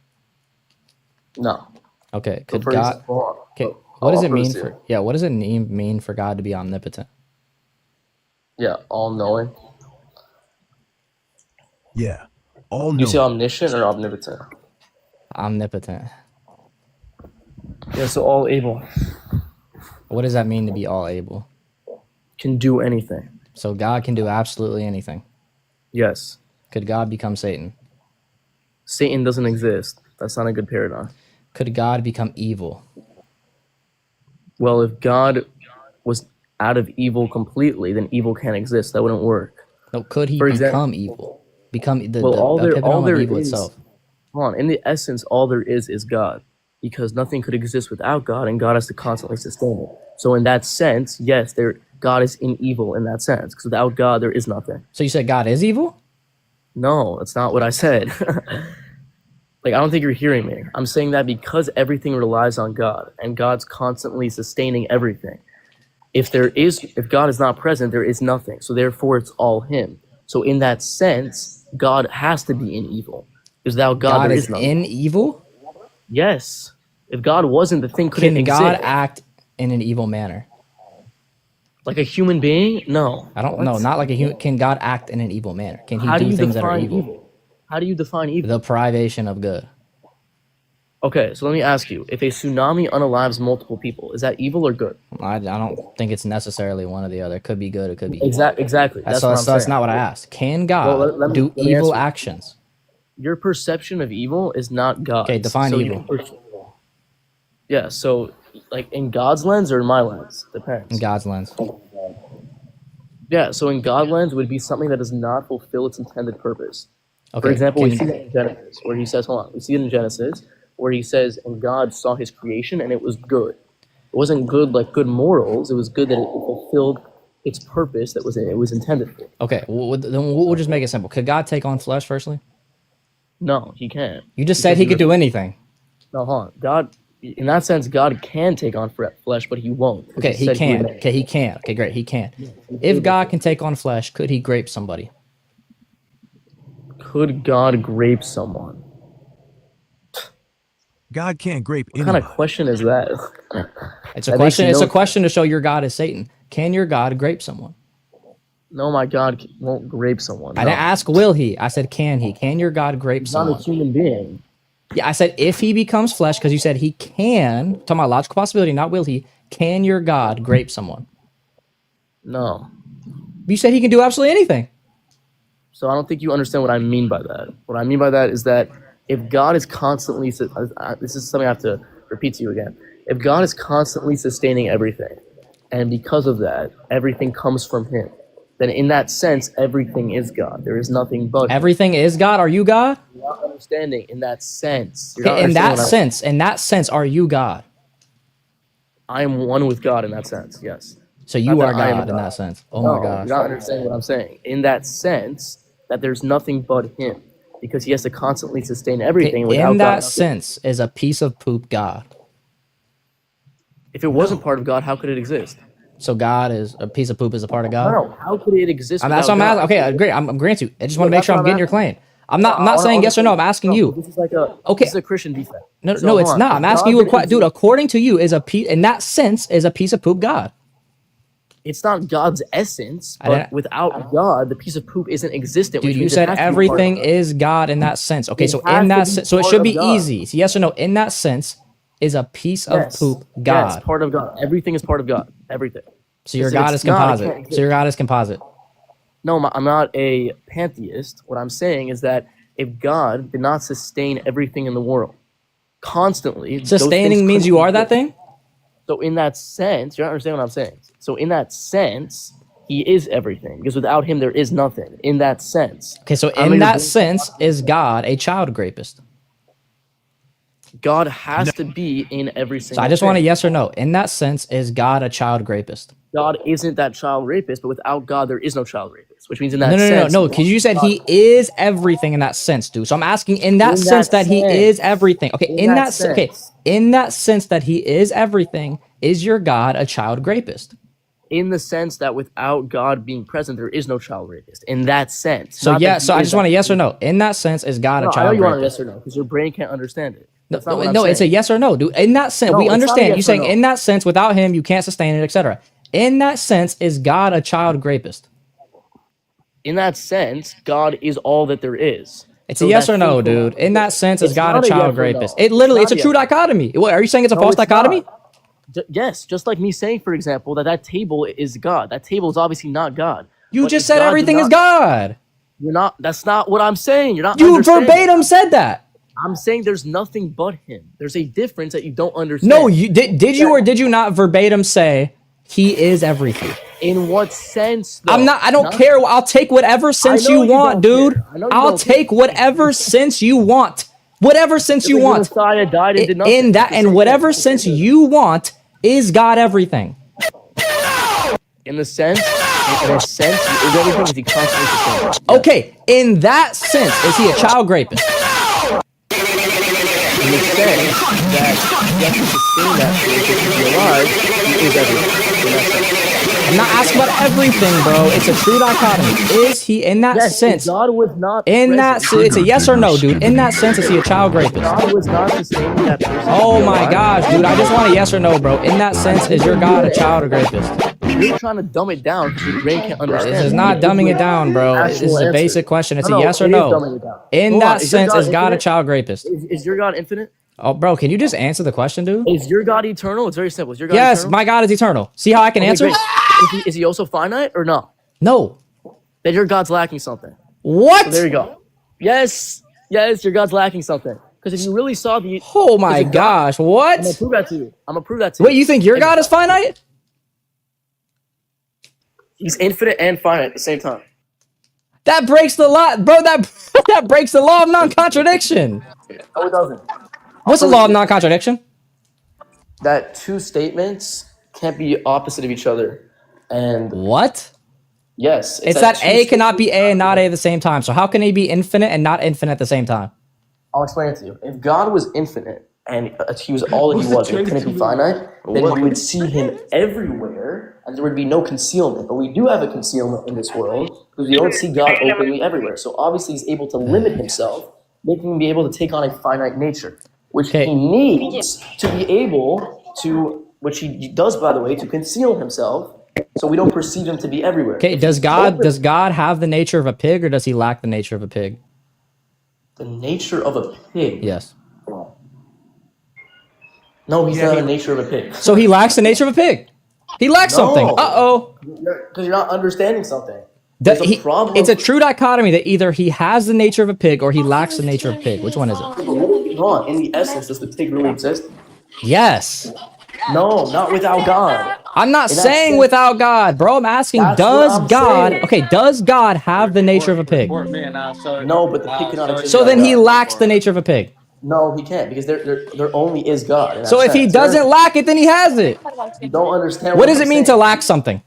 No. Okay. Could God? Okay. What does it mean for? Yeah. What does it mean for God to be omnipotent? Yeah, all-knowing. Yeah, all-knowing. You say omniscient or omnipotent? Omnipotent. Yeah, so all able. What does that mean to be all able? Can do anything. So God can do absolutely anything. Yes. Could God become Satan? Satan doesn't exist. That's not a good paradigm. Could God become evil? Well, if God was out of evil completely, then evil can't exist. That wouldn't work. No, could he become evil? Become the all there evil is, itself? Hold on. In the essence, all there is God, because nothing could exist without God, and God has to constantly sustain it. So in that sense, yes, God is in evil in that sense, because without God, there is nothing. So you said God is evil? No, that's not what I said. Like, I don't think you're hearing me. I'm saying that because everything relies on God, and God's constantly sustaining everything. If God is not present, there is nothing. So therefore, it's all Him. So in that sense, God has to be in evil. Because without God, there is nothing. In evil? Yes. If God wasn't, the thing couldn't exist. Can God act in an evil manner? Like a human being? No. I don't know. Not like a human. Can God act in an evil manner? Can he do things that are evil? How do you define evil? The privation of good. Okay, so let me ask you. If a tsunami unalives multiple people, is that evil or good? I don't think it's necessarily one or the other. It could be good. It could be evil. Exactly. That's not what I asked. Can God do evil actions? Your perception of evil is not God. Okay, define evil. Yeah, so like in God's lens or in my lens? Depends. In God's lens. Yeah, so in God's lens it would be something that does not fulfill its intended purpose. Okay, for example, we see it in Genesis, where he says, we see it in Genesis, where he says, and God saw his creation and it was good. It wasn't good like good morals, it was good that it fulfilled its purpose that it was intended for. Okay, then we'll just make it simple. Could God take on flesh, firstly? No, he can't. You just said he could do anything. No, hold on. God, in that sense, God can take on flesh, but he won't. Okay, he can. He can. Okay, great, he can. If God can take on flesh, could he grape somebody? Could God grape someone? God can't grape anybody. What kind of question is that? It's a question. It's a question to show your God is Satan. Can your God grape someone? No, my God won't grape someone. I didn't ask will he. I said can he. Can your God grape someone? Not a human being. Yeah, I said if he becomes flesh, because you said he can. Talking about logical possibility, not will he. Can your God grape someone? No. You said he can do absolutely anything. So I don't think you understand what I mean by that. What I mean by that is that if God is constantly, this is something I have to repeat to you again. If God is constantly sustaining everything, and because of that, everything comes from him, then in that sense, everything is God. There is nothing but everything is God. Are you God? You're not understanding in that sense. Okay, in that sense, are you God? I am one with God in that sense, yes. So you are God in that sense. Oh my gosh. You're not understanding what I'm saying. In that sense, that there's nothing but him, because he has to constantly sustain everything. Okay, in that sense, is a piece of poop God? If it wasn't part of God, how could it exist? So God is a piece of poop is a part of God? No, how could it exist? That's what I'm asking. Okay, great. I'm granting you. I just want to make sure I'm getting your claim. I'm not saying yes or no. I'm asking you. This is like a okay. This is a Christian defect. No, it's not. I'm asking you a question, dude. According to you, is a piece in that sense is a piece of poop God? It's not God's essence, but without God, the piece of poop isn't existent. Dude, you said everything is God in that sense. Okay, so in that sense, so it should be easy. So yes or no? In that sense, is a piece of poop God? Yes, part of God. Everything is part of God. Everything. So your God is composite. So your God is composite. No, I'm not a pantheist. What I'm saying is that if God did not sustain everything in the world constantly, sustaining means you are that thing. So in that sense, you don't understand what I'm saying. So in that sense, he is everything, because without him there is nothing. In that sense. Okay, so in that sense, is God a child rapist? God has to be in every single thing. So I just want a yes or no. In that sense, is God a child rapist? God isn't that child rapist, but without God, there is no child rapist, which means in that sense. No, because you said he is everything in that sense, dude. So I'm asking in that sense that he is everything. Okay, in that sense that he is everything, is your God a child rapist? In the sense that without God being present, there is no child rapist. In that sense. So yeah, so I just want a yes or no. In that sense, is God a child rapist? I know you want a yes or no, because your brain can't understand it. No, it's a yes or no, dude. In that sense, we understand. You saying in that sense, without him, you can't sustain it, etc. In that sense, is God a child rapist? In that sense, God is all that there is. It's a yes or no, dude. In that sense, is God a child rapist? It literally, it's a true dichotomy. What, are you saying it's a false dichotomy? Yes, just like me saying, for example, that table is God. That table is obviously not God. You just said everything is God. You're not. That's not what I'm saying. You're not. You verbatim said that. I'm saying there's nothing but him. There's a difference that you don't understand. No, you did you or did you not verbatim say he is everything? In what sense, though? I don't care. I'll take whatever sense you want, dude. I'll take whatever sense you want. Whatever sense you want. Messiah died and did nothing. In that, and whatever sense you want, is God everything? In a sense, is everything, is he constantly sustained? Okay, in that sense, is he a child rapist? In the sense that he has to sustain that to be alive, he is everything. I'm not asking about everything, bro. It's a true dichotomy. Is he in that sense? God was not in that. It's a yes or no, dude. In that sense, is he a child rapist? God was not sustaining that person. Oh my gosh, dude! I just want a yes or no, bro. In that sense, is your God a child rapist? You're trying to dumb it down because your brain can't understand. This is not dumbing it down, bro. This is a basic question. It's a yes or no. In that sense, is God a child rapist? Is your God infinite? Oh, bro, can you just answer the question, dude? Is your God eternal? It's very simple. Is your God eternal? My God is eternal. See how I can answer? Is he also finite or no? No. Then your God's lacking something. What? So there you go. Yes, your God's lacking something. Because if you really saw the... Oh my gosh, what? I'm going to prove that to you. Wait, you think your God is finite? He's infinite and finite at the same time. That breaks the law, bro. That breaks the law of non-contradiction. No, it doesn't. What's the law of non-contradiction? That two statements can't be opposite of each other. And what? Yes. It's that A cannot be A and not A at the same time. So how can he be infinite and not infinite at the same time? I'll explain it to you. If God was infinite and he was all that he was, and couldn't be finite, then we would see him everywhere and there would be no concealment. But we do have a concealment in this world because we don't see God openly everywhere. So obviously he's able to limit himself, making him be able to take on a finite nature, which he needs to be able to, which he does, by the way, to conceal himself so we don't perceive him to be everywhere. Okay, does God have the nature of a pig or does he lack the nature of a pig? The nature of a pig? Yes. No, he's not the nature of a pig. So he lacks the nature of a pig. He lacks something. Uh-oh. Because you're not understanding something. There's a problem. It's a true dichotomy that either he has the nature of a pig or he lacks the nature of a pig. Which one is it? Hold on. In the essence, does the pig really exist? Yes. No, not without God. I'm not saying without God, bro. I'm asking, does God, okay, does God have the nature of a pig? No, but the pig cannot exist. So then he lacks the nature of a pig. No, he can't, because there only is God. In that So if he sense. doesn't lack it, then he has it. You don't understand What does I'm it mean saying. to lack something?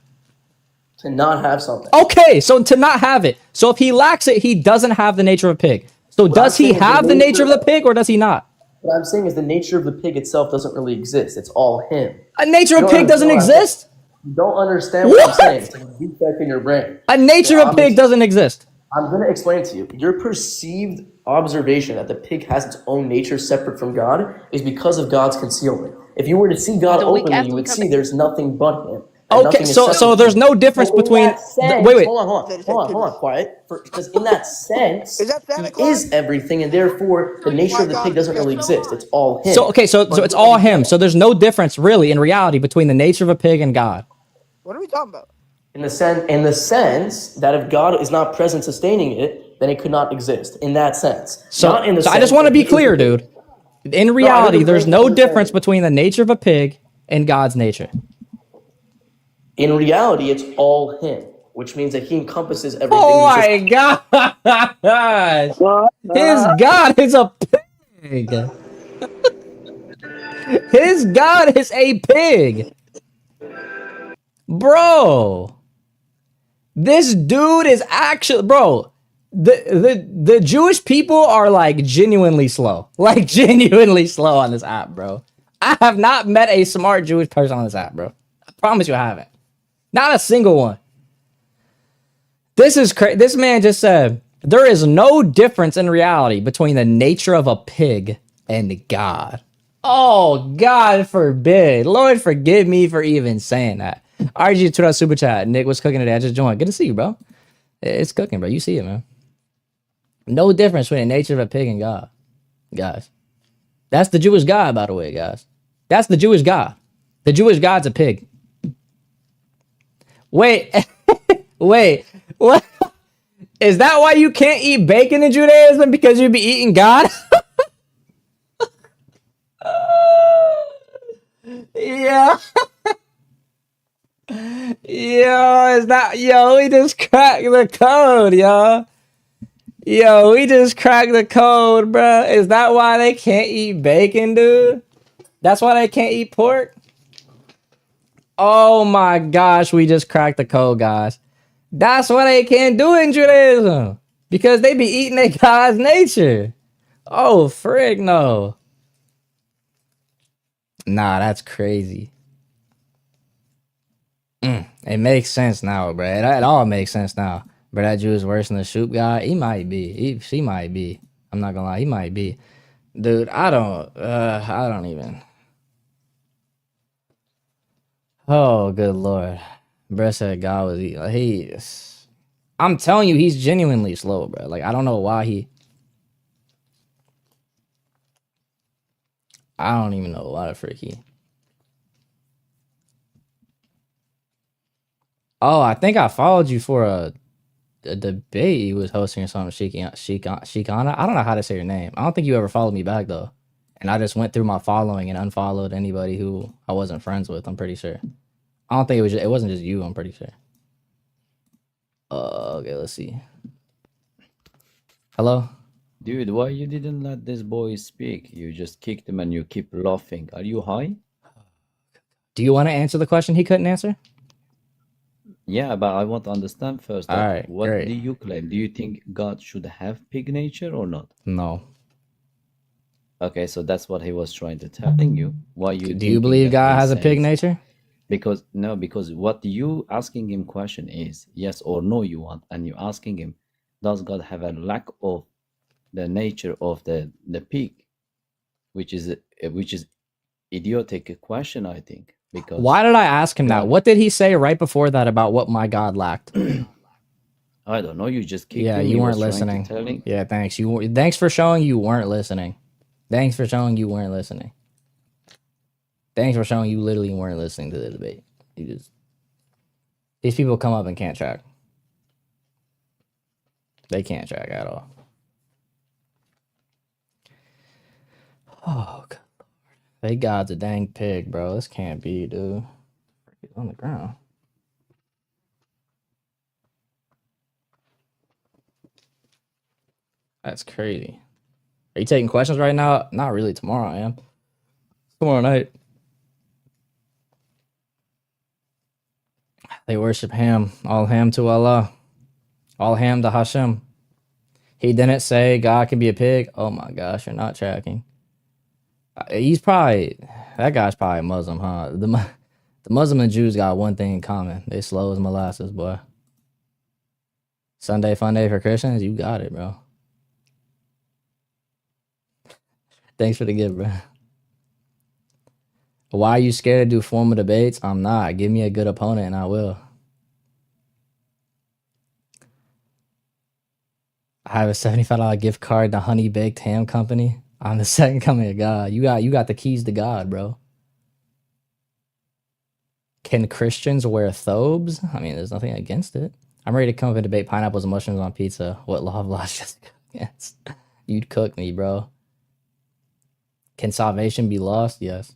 To not have something. Okay, so to not have it. So if he lacks it, he doesn't have the nature of a pig. So does he have the nature of the pig or does he not? What I'm saying is the nature of the pig itself doesn't really exist. It's all him. A nature of a pig doesn't exist? You don't understand what I'm saying. It's a defect in your brain. A nature of a pig doesn't exist. I'm going to explain it to you. Your perceived observation that the pig has its own nature separate from God is because of God's concealment. If you were to see God openly, you would see there's nothing but him. Okay, so there's no difference between. Wait. Hold on, quiet. Because in that sense, he is everything, and therefore the nature of the pig doesn't really exist. It's all him. So it's all him. So there's no difference really in reality between the nature of a pig and God. What are we talking about? In the sense that if God is not present sustaining it, then it could not exist. In that sense. So not in the I sense just want to that be he is clear, the pig. dude. In reality, there's no difference between the nature of a pig and God's nature. In reality, it's all him, which means that he encompasses everything. Oh my gosh! His God is a pig. His God is a pig. Bro. This dude is actually, bro. The Jewish people are like genuinely slow. Like genuinely slow on this app, bro. I have not met a smart Jewish person on this app, bro. I promise you I haven't. Not a single one. This is crazy. This man just said there is no difference in reality between the nature of a pig and God. Oh, God forbid. Lord, forgive me for even saying that. RG to that super chat. Nick, what's cooking today? I just joined. Good to see you, bro. It's cooking, bro. You see it, man. No difference between the nature of a pig and God, guys. That's the Jewish God, by the way, guys. That's the Jewish God. The Jewish God's a pig. Wait, wait, what? Is that why you can't eat bacon in Judaism? Because you be eating God? Yeah. Yo, is that, yo, we just cracked the code, yo. Yo, we just cracked the code, bro. Is that why they can't eat bacon, dude? That's why they can't eat pork? Oh my gosh, we just cracked the code, guys. That's why they can't do it in Judaism. Because they be eating their God's nature. Oh, frig, no. Nah, that's crazy. It makes sense now, bro. It all makes sense now. But that Jew is worse than the Shoop guy. He might be. She might be. I'm not gonna lie. He might be. Dude, I don't even. Oh, good Lord. Bro said God was eating. I'm telling you, he's genuinely slow, bro. Like, I don't know why I don't even know why the frick he. Oh, I think I followed you for a debate he was hosting or something. Shikana. I don't know how to say your name. I don't think you ever followed me back though. And I just went through my following and unfollowed anybody who I wasn't friends with. I'm pretty sure. I don't think it wasn't just you. I'm pretty sure. Okay, let's see. Hello? Dude, why you didn't let this boy speak? You just kicked him and you keep laughing. Are you high? Do you want to answer the question he couldn't answer? Yeah, but I want to understand first. All right, what great. do you claim? Do you think God should have pig nature or not? No. Okay, so that's what he was trying to telling you. Why you Do you believe God has a pig nature? Because what you asking him question is yes or no you want, and you asking him, does God have a lack of the nature of the pig, which is idiotic question, I think. Because why did I ask him that? What did he say right before that about what my God lacked? I don't know. You just kicked yeah, him. you weren't listening. Yeah, thanks. Thanks for showing you weren't listening. Thanks for showing you weren't listening. Thanks for showing you literally weren't listening to the debate. He These people come up and can't track. They can't track at all. Oh, God. They God's a dang pig, bro. This can't be, dude. He's on the ground. That's crazy. Are you taking questions right now? Not really. Tomorrow I am. Tomorrow night. They worship Ham. All Ham to Allah. All Ham to Hashem. He didn't say God can be a pig. Oh my gosh, you're not tracking. He's probably, that guy's probably Muslim, huh? The Muslim and Jews got one thing in common. They slow as molasses, boy. Sunday fun day for Christians? You got it, bro. Thanks for the gift, bro. Why are you scared to do formal debates? I'm not. Give me a good opponent and I will. I have a $75 gift card to Honey Baked Ham Company. I'm the second coming of God. You got the keys to God, bro. Can Christians wear thobes? I mean, there's nothing against it. I'm ready to come up and debate pineapples and mushrooms on pizza. What law of logic against? You'd cook me, bro. Can salvation be lost? Yes.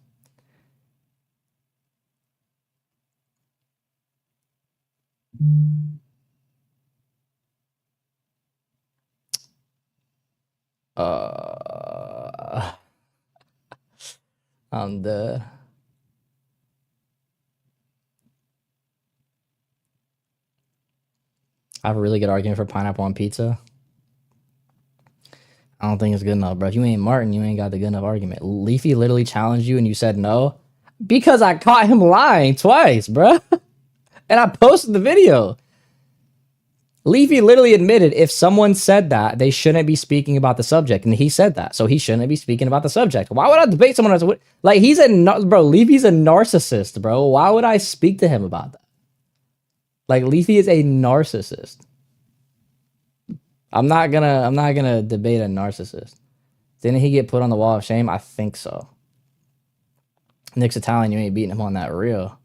I'm dead. I have a really good argument for pineapple on pizza. I don't think it's good enough, bro. If you ain't Martin, you ain't got the good enough argument. Leafy literally challenged you and you said no because I caught him lying twice, bro. And I posted the video. Leafy literally admitted if someone said that, they shouldn't be speaking about the subject. And he said that. So he shouldn't be speaking about the subject. Why would I debate someone else? Like, bro, Leafy's a narcissist, bro. Why would I speak to him about that? Like, Leafy is a narcissist. I'm not gonna debate a narcissist. Didn't he get put on the wall of shame? I think so. Nick's Italian, you ain't beating him on that real.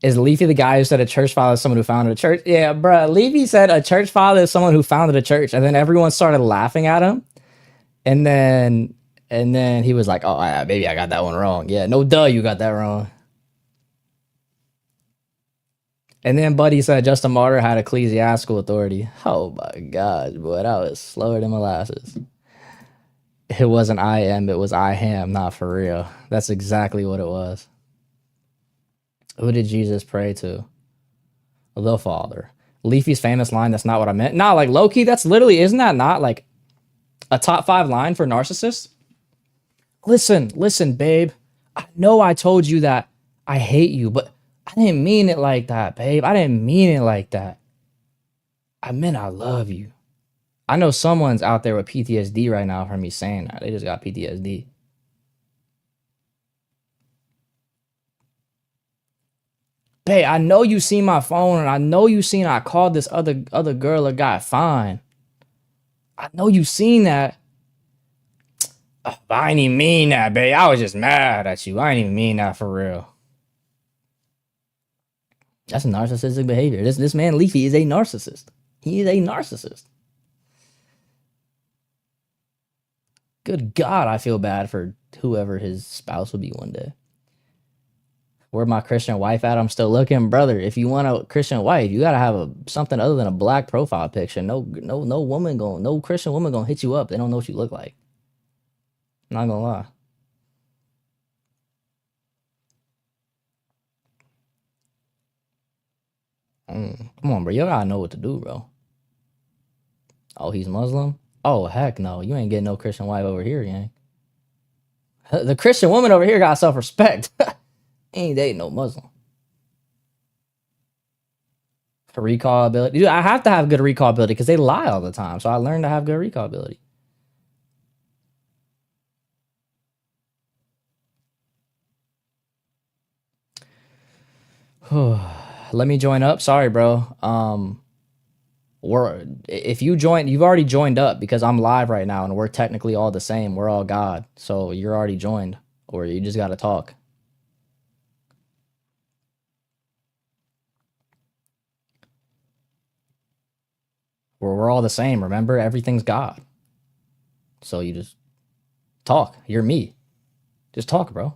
Is Leafy the guy who said a church father is someone who founded a church? Yeah, bro. Leafy said a church father is someone who founded a church, and then everyone started laughing at him. And then he was like, "Oh, maybe I got that one wrong." Yeah, no, duh, you got that wrong. And then Buddy said Justin Martyr had ecclesiastical authority. Oh my God, boy, that was slower than molasses. It wasn't I am, it was I am, not for real. That's exactly what it was. Who did Jesus pray to? The Father. Leafy's famous line, that's not what I meant. Nah, like low-key, that's literally, isn't that not like a top 5 line for narcissists? Listen, babe. I know I told you that I hate you, but I didn't mean it like that, babe. I didn't mean it like that. I meant I love you. I know someone's out there with PTSD right now from me saying that. They just got PTSD. Babe, I know you seen my phone, and I know you seen I called this other girl or guy fine. I know you seen that. But I ain't even mean that, babe. I was just mad at you. I ain't even mean that for real. That's narcissistic behavior. This man Leafy is a narcissist. He is a narcissist. Good God, I feel bad for whoever his spouse will be one day. Where my Christian wife at? I'm still looking, brother. If you want a Christian wife, you gotta have something other than a black profile picture. No Christian woman gonna hit you up. They don't know what you look like. I'm not gonna lie. Come on, bro. You gotta know what to do, bro. Oh, he's Muslim? Oh, heck no. You ain't getting no Christian wife over here, gang. The Christian woman over here got self-respect. Ain't dating no Muslim. For recall ability. Dude, I have to have good recall ability because they lie all the time. So I learned to have good recall ability. Let me join up. Sorry, bro. If you join, you've already joined up because I'm live right now and we're technically all the same. We're all God. So you're already joined, or you just got to talk. We're all the same. Remember, everything's God. So you just talk. You're me. Just talk, bro.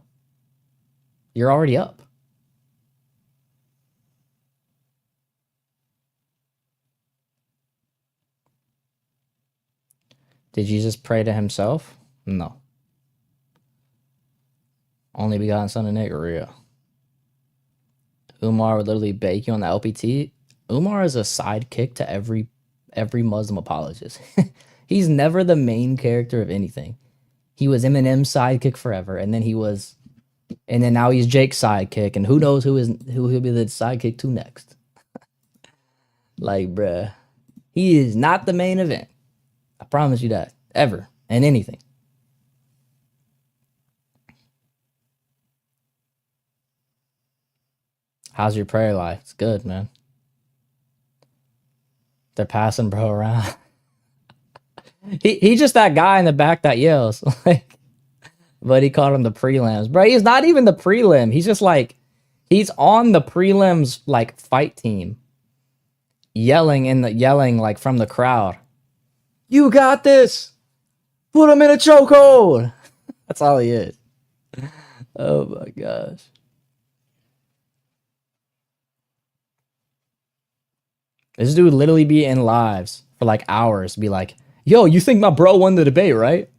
You're already up. Did Jesus pray to himself? No. Only begotten son of nigga, Umar would literally bake you on the LPT. Umar is a sidekick to every Muslim apologist. He's never the main character of anything. He was Eminem's sidekick forever, and then now he's Jake's sidekick, and who knows who he'll be the sidekick to next. Like, bruh, he is not the main event. I promise you that. Ever. And anything. How's your prayer life? It's good, man. They're passing bro around. He's just that guy in the back that yells. Like, but he called him the prelims. Bro, he's not even the prelim. He's just like, he's on the prelims like fight team. Yelling like from the crowd. You got this. Put him in a chokehold. That's all he is. Oh my gosh. This dude literally be in lives for like hours. Be like, yo, you think my bro won the debate, right?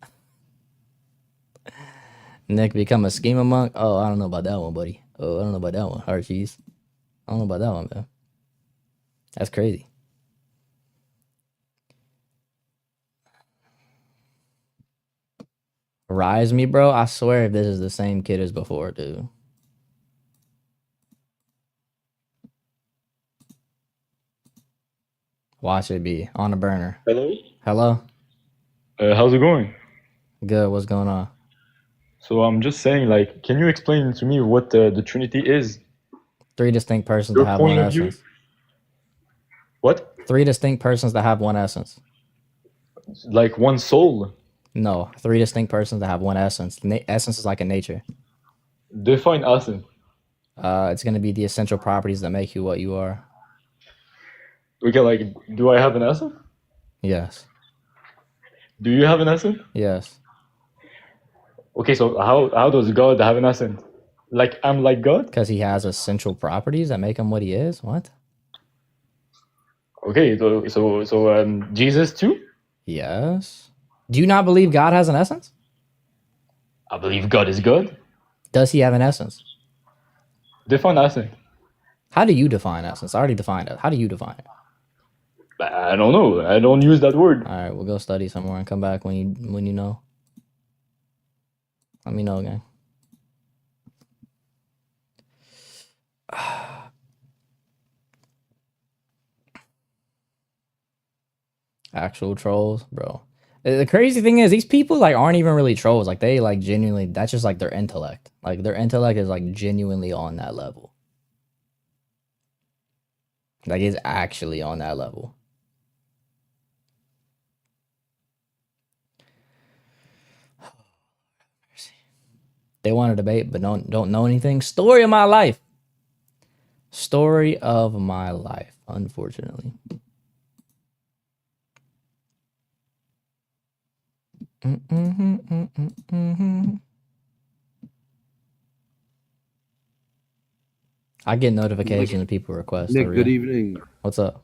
Nick become a schema monk. Oh, I don't know about that one, buddy. Oh, I don't know about that one. Archie's. I don't know about that one, man. That's crazy. Rise me, bro. I swear if this is the same kid as before, dude. Watch it be on the burner. Hello? Hello? How's it going? Good. What's going on? So I'm just saying, like, can you explain to me what the Trinity is? 3 distinct persons Your that have point one of view? essence. What? 3 distinct persons that have one essence. Like one soul? No, 3 distinct persons that have one essence. Essence is like a nature. Define essence. It's going to be the essential properties that make you what you are. Okay, like, do I have an essence? Yes. Do you have an essence? Yes. Okay, so how does God have an essence? Like, I'm like God? Because he has essential properties that make him what he is. What? Okay, so Jesus too? Yes. Do you not believe God has an essence? I believe God is God. Does he have an essence? Define essence. How do you define essence? I already defined it. How do you define it? I don't know. I don't use that word. All right, we'll go study somewhere and come back when you know. Let me know again. Actual trolls, bro. The crazy thing is these people like aren't even really trolls. Like they like genuinely, that's just like their intellect. Like their intellect is like genuinely on that level. Like it's actually on that level. They want to debate, but don't know anything. Story of my life. Story of my life, unfortunately. I get notifications when people request. Nick, good evening. What's up?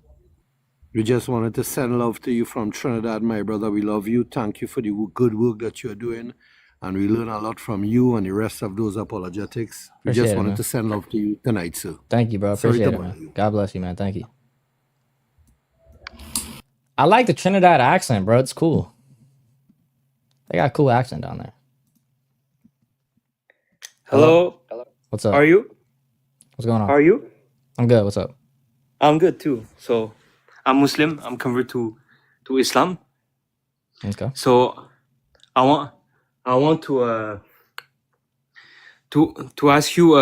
We just wanted to send love to you from Trinidad, my brother. We love you. Thank you for the good work that you're doing. And we learn a lot from you and the rest of those apologetics. We Appreciate just it, wanted man. to send love to you tonight, sir. Thank you, bro. Sorry Appreciate to it, bother man. God bless you, man. Thank you. I like the Trinidad accent, bro. It's cool. They got a cool accent down there. Hello. What's up? How are you? What's going on? How are you? I'm good. What's up? I'm good too. So, I'm Muslim. I'm converted to Islam. Okay. So, I want to ask you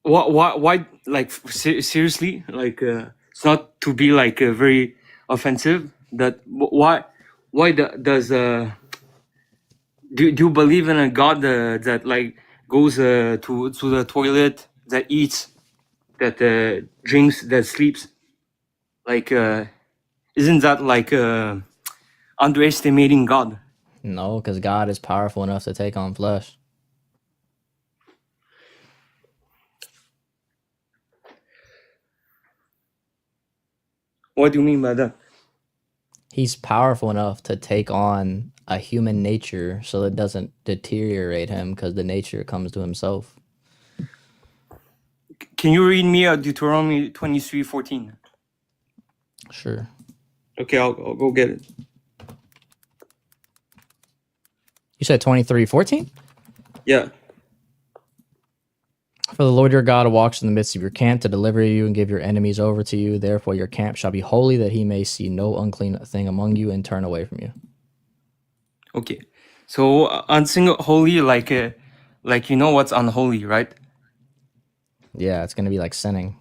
why like seriously, like it's not to be like very offensive, that why does do you believe in a God that like goes to the toilet, that eats that drinks, that sleeps. Like, isn't that like underestimating God? No, because God is powerful enough to take on flesh. What do you mean by that? He's powerful enough to take on a human nature so it doesn't deteriorate him because the nature comes to himself. Can you read me Deuteronomy 23:14? Sure. Okay, I'll go get it. You said 23:14? Yeah. For the Lord your God walks in the midst of your camp to deliver you and give your enemies over to you. Therefore your camp shall be holy, that he may see no unclean thing among you and turn away from you. Okay. So unholy, like you know what's unholy, right? Yeah, it's gonna be like sinning.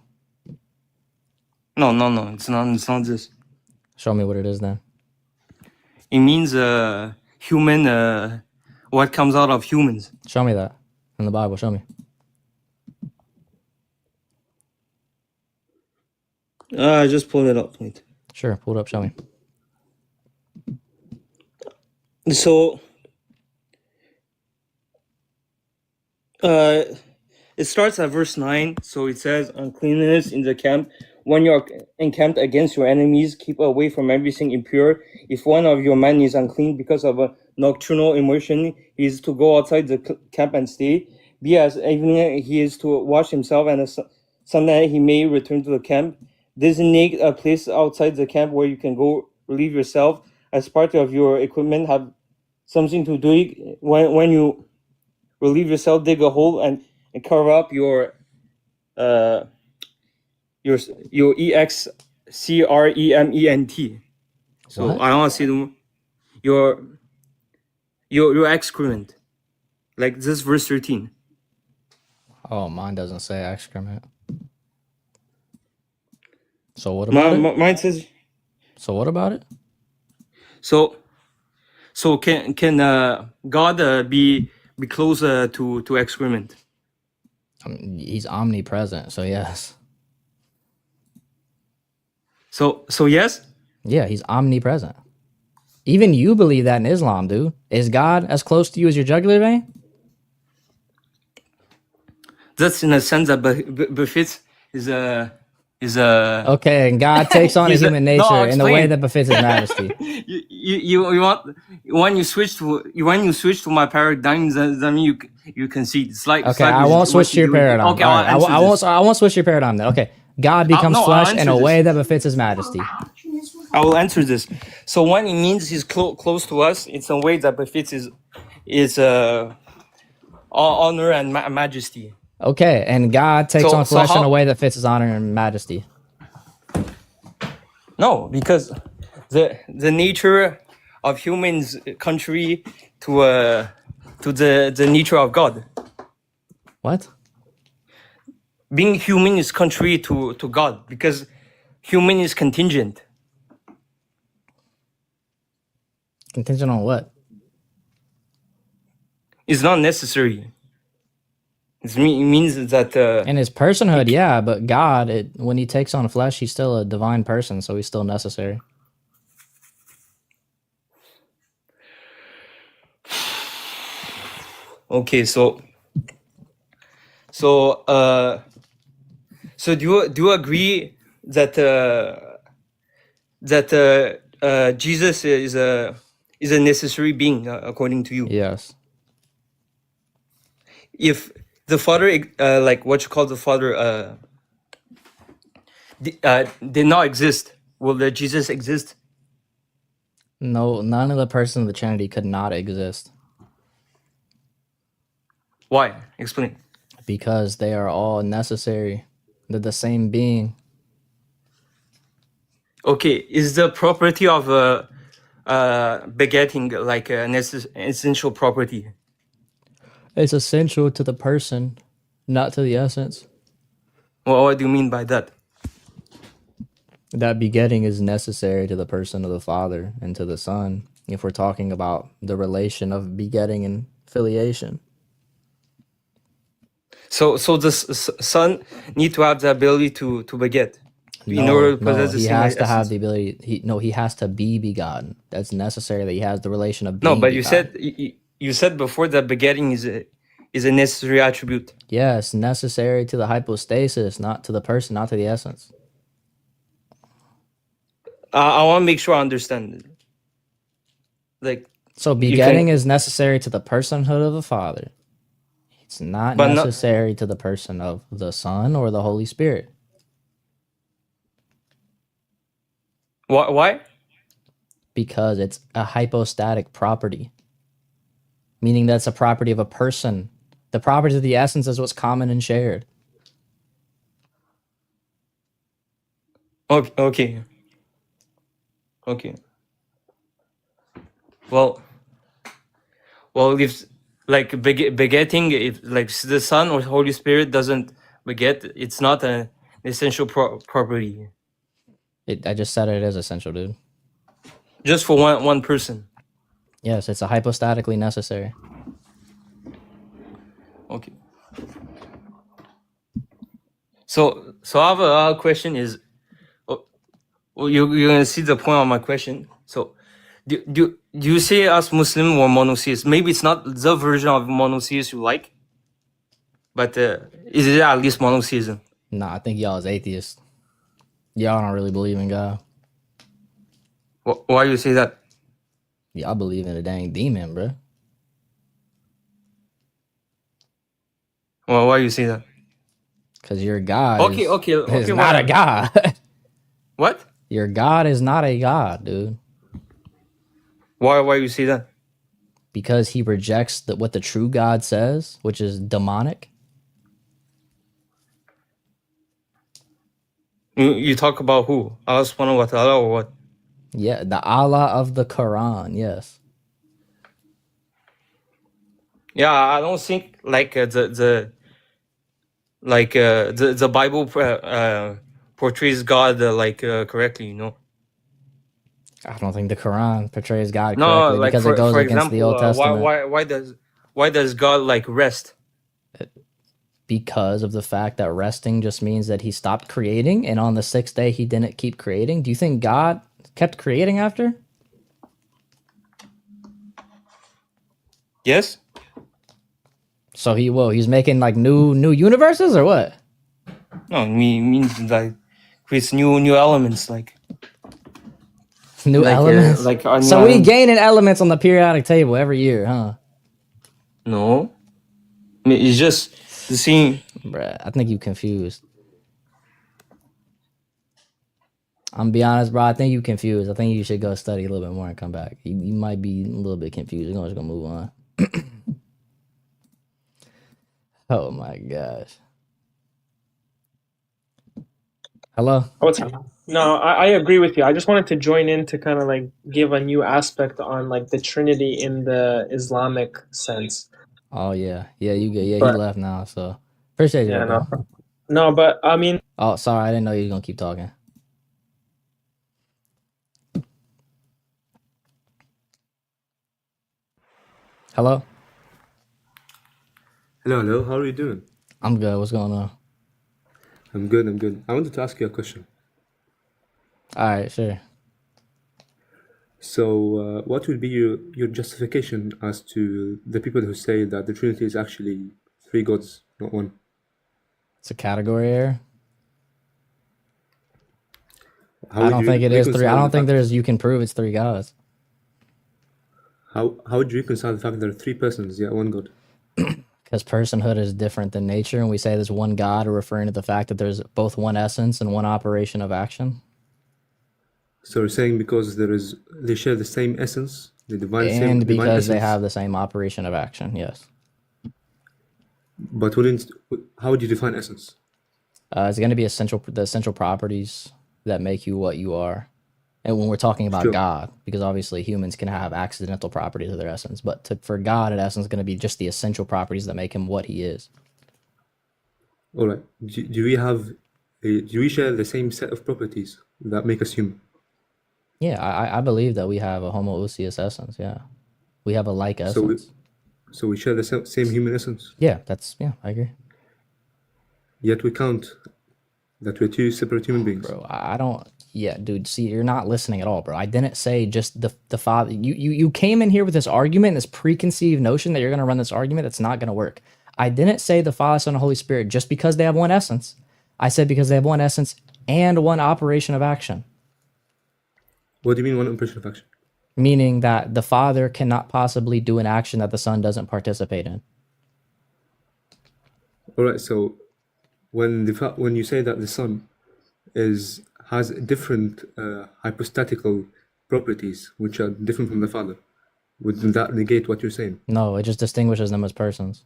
No, it's not this. Show me what it is then. It means human, what comes out of humans. Show me that in the Bible. Show me. I just pulled it up. Wait. Sure, pull it up. Show me. So, it starts at verse 9. So it says, uncleanness in the camp. When you are encamped against your enemies, keep away from everything impure. If one of your men is unclean because of a nocturnal immersion, he is to go outside the camp and stay. Be as evening he is to wash himself, and Sunday he may return to the camp. Designate a place outside the camp where you can go relieve yourself. As part of your equipment, have something to do. When you relieve yourself, dig a hole and cover up your excrement. So What? I don't want to say your excrement. Like this verse 13. Oh, mine doesn't say excrement. So what about it? Mine says. So what about it? So can God be closer to excrement? He's omnipresent, so yes. So yes? Yeah, he's omnipresent. Even you believe that in Islam, dude. Is God as close to you as your jugular vein? That's in a sense that befits is a Okay, and God takes on a human nature in the way that befits his majesty. you want when you switch to my paradigm, then you can see it's like Okay, I won't switch to your paradigm. Okay, right, I won't switch your paradigm then. Okay, God becomes flesh in a way that befits his majesty. I will answer this. So when it means he's close to us, it's a way that befits his honor and majesty. Okay, and God takes on flesh in a way that fits his honor and majesty. No, because the nature of humans contrary to the nature of God. What? Being human is contrary to God because human is contingent. Contingent on what? It's not necessary. It means that in his personhood, yeah, but God, when he takes on flesh, he's still a divine person, so he's still necessary. Okay, so do you agree that Jesus is a necessary being according to you? Yes. If the Father, like what you call the Father, did not exist, will the Jesus exist? No, none of the persons of the Trinity could not exist. Why? Explain. Because they are all necessary. They're the same being. Okay, is the property of begetting like an essential property? It's essential to the person, not to the essence. Well, what do you mean by that? That begetting is necessary to the person of the Father and to the Son, if we're talking about the relation of begetting and filiation. So the son need to have the ability to beget in order to possess the he same has to have essence. the ability. He has to be begotten. That's necessary that he has the relation of No, being but you begotten. said you said before that begetting is a necessary attribute. Yes, necessary to the hypostasis, not to the person, not to the essence. I want to make sure I understand. Like, So begetting is necessary to the personhood of the Father. It's not but not necessary to the person of the Son or the Holy Spirit. why? Because it's a hypostatic property, meaning that's a property of a person. The property of the essence is what's common and shared. Okay. Well, if like begetting, if like the Son or Holy Spirit doesn't beget, it's not an essential property. I just said it is essential, dude. Just for one person. Yes, it's a hypostatically necessary. Okay. So I have a question is, you're gonna see the point of my question. So, do you say us Muslim or monotheist? Maybe it's not the version of monotheist you like, but is it at least monotheism? Nah, I think y'all is atheists. Y'all don't really believe in God. Why you say that? Y'all believe in a dang demon, bro. Well, why you say that? Because your God is not a God. What? Your God is not a God, dude. Why you say that? Because he rejects what the true God says, which is demonic. You talk about who? Allah subhanahu wa ta'ala or what? Yeah, the Allah of the Quran, yes. Yeah, I don't think like the Bible portrays God correctly, you know. I don't think the Quran portrays God No, correctly like because it goes for against the example, Old Testament. why does God like rest? Because of the fact that resting just means that he stopped creating, and on the sixth day he didn't keep creating. Do you think God kept creating after? Yes. So he's making like new universes or what? No, means like creates new elements like new elements. So we gaining elements on the periodic table every year, huh? No, I mean, it's just the same. Bruh, I think you confused. I'm be honest, bro. I think you confused. I think you should go study a little bit more and come back. You might be a little bit confused. We're just gonna move on. Oh my gosh. Hello? What's up? No, I agree with you. I just wanted to join in to kind of like give a new aspect on like the Trinity in the Islamic sense. Oh yeah. Yeah, you good. Yeah, he But- left now, so appreciate you, Yeah, bro. no, but I mean, Oh, sorry, I didn't know you were gonna keep talking. Hello? Hello, how are you doing? I'm good. What's going on? I'm good. I wanted to ask you a question. All right, sure. So, what would be your justification as to the people who say that the Trinity is actually three gods, not one? It's a category error. How I would don't you think it is three. I reconcile don't the think fact- there's. You can prove it's three gods. How would you reconcile the fact that there are three persons yet one God? Because personhood is different than nature, and we say there's one God, referring to the fact that there's both one essence and one operation of action. So you're saying because they share the same essence, the divine And divine because they essence, have the same operation of action, yes. but how would you define essence? It's going to be the essential properties that make you what you are. And when we're talking about Sure. God, because obviously humans can have accidental properties of their essence, but for God, in essence, going to be just the essential properties that make him what he is. All right. Do we share the same set of properties that make us human? Yeah, I believe that we have a homoousios essence. Yeah, we have a like essence. So we share the same human essence. Yeah, I agree. Yet we count that we're two separate human beings. Bro, I don't. Yeah, dude. See, you're not listening at all, bro. I didn't say just the father. You came in here with this argument, this preconceived notion that you're gonna run this argument that's not gonna work. I didn't say the Father, Son, and Holy Spirit just because they have one essence. I said because they have one essence and one operation of action. What do you mean one operation of action? Meaning that the Father cannot possibly do an action that the Son doesn't participate in. All right. So when you say that the Son has different hypostatical properties which are different from the Father, wouldn't that negate what you're saying? No, it just distinguishes them as persons.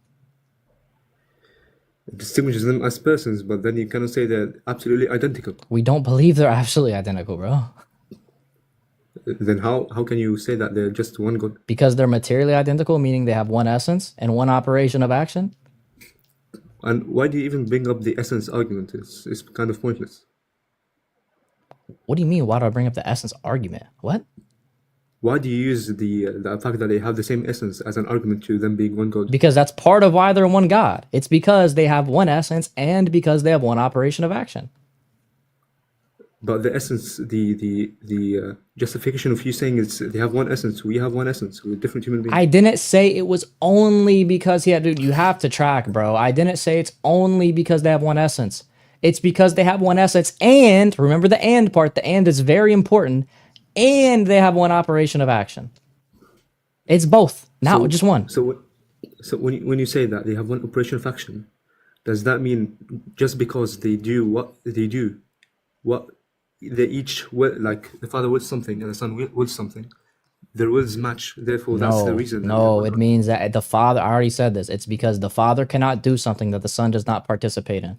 It distinguishes them as persons, but then you cannot say they're absolutely identical. We don't believe they're absolutely identical, bro. Then how can you say that they're just one God? Because they're materially identical, meaning they have one essence and one operation of action. And why do you even bring up the essence argument? It's kind of pointless. What do you mean? Why do I bring up the essence argument? What? Why do you use the fact that they have the same essence as an argument to them being one God? Because that's part of why they're one God. It's because they have one essence and because they have one operation of action. But the essence, the justification of you saying is they have one essence, we have one essence, we're different human beings. I didn't say it was only because dude, you have to track, bro. I didn't say it's only because they have one essence. It's because they have one essence and, remember the and part, the and is very important, and they have one operation of action. It's both. Now, just one. So when you say that they have one operation of action, does that mean just because they do what they do, what they each will, like the Father wills something and the Son wills something, their wills match, therefore that's the reason. No, it means that the Father, I already said this, it's because the Father cannot do something that the Son does not participate in.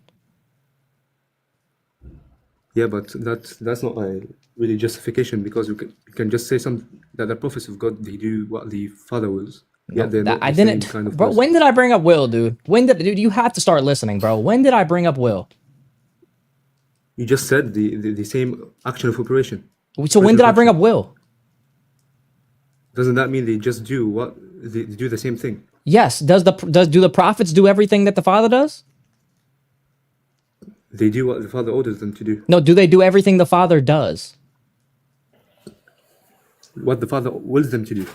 Yeah, but that's not a really justification, because you can just say that the prophets of God, they do what the Father wills. Yeah, they're not I the same didn't, kind of bro. person. When did I bring up will, dude? Dude, you have to start listening, bro. When did I bring up will? You just said the same action of operation. So when did I bring up will? Doesn't that mean they just do what they do the same thing? Yes. Do the prophets do everything that the Father does? They do what the Father orders them to do. No, do they do everything the Father does? What the Father wills them to do.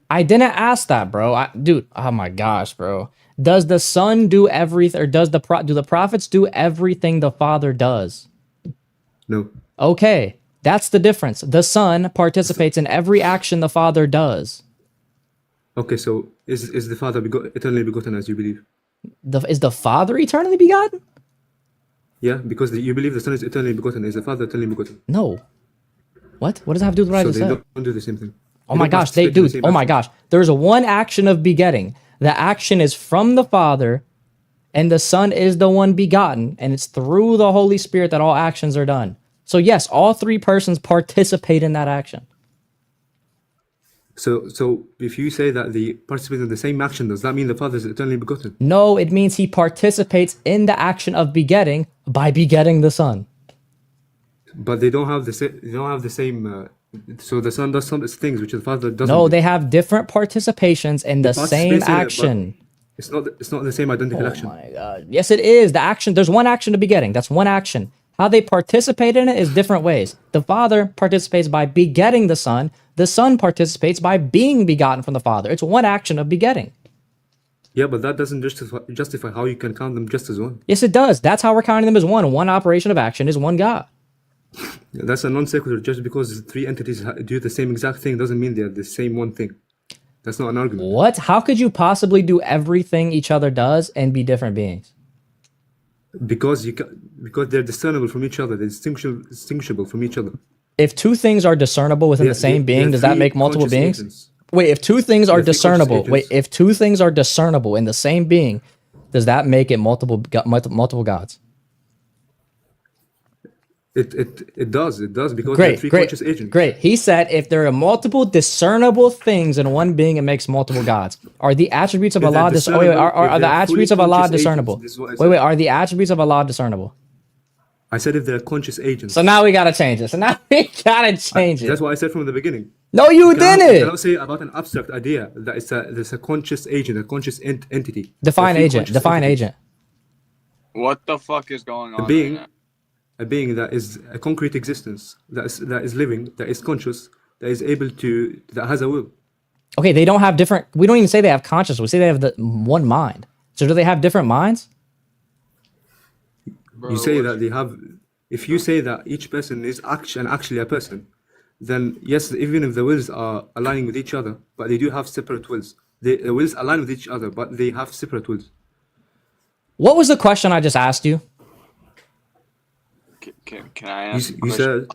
I didn't ask that, bro. Dude, oh my gosh, bro. Does the Son do everything, or do the prophets do everything the Father does? No. Okay, that's the difference. The Son participates in every action the Father does. Okay, so is the Father eternally begotten as you believe? Is the Father eternally begotten? Yeah, because you believe the Son is eternally begotten. Is the Father eternally begotten? No. What? What does that have to do with what I just said? So they don't do the same thing. Oh my gosh, oh my gosh. There's one action of begetting. The action is from the Father, and the Son is the one begotten, and it's through the Holy Spirit that all actions are done. So yes, all three persons participate in that action. So if you say that they participate in the same action, does that mean the Father is eternally begotten? No, it means he participates in the action of begetting by begetting the Son. But they don't have the same. They don't have the same. So the Son does some things which the Father doesn't. No, do. they have different participations in the same action. It's not the same identical action. Oh my God! Yes, it is. The action. There's one action to begetting. That's one action. How they participate in it is different ways. The Father participates by begetting the Son. The Son participates by being begotten from the Father. It's one action of begetting. Yeah, but that doesn't justify how you can count them just as one. Yes, it does. That's how we're counting them as one. One operation of action is one God. That's a non sequitur. Just because three entities do the same exact thing doesn't mean they're the same one thing. That's not an argument. What? How could you possibly do everything each other does and be different beings? Because they're discernible from each other. They're distinguishable from each other. If two things are discernible within the same being, does that make multiple beings? Agents. Wait, if two things are discernible, if two things are discernible in the same being, does that make it multiple gods? It does because there are three conscious agents. Great. He said if there are multiple discernible things in one being, it makes multiple gods. Are the attributes of Allah are the attributes of Allah discernible? Wait, are the attributes of Allah discernible? I said if they're conscious agents. So now we gotta change it. That's what I said from the beginning. No, you didn't. You cannot say about an abstract idea that there's a conscious agent, a conscious entity. Define agent. What the fuck is going A on being, right now? a being that is a concrete existence, that is living, that is conscious, that is able to, that has a will. Okay, they don't have different. We don't even say they have conscious. We say they have the one mind. So do they have different minds? You say that they have. If you say that each person is actually a person, then yes, even if the wills are aligning with each other, but they do have separate wills. The wills align with each other, but they have separate wills. What was the question I just asked you? Can I ask a You question? said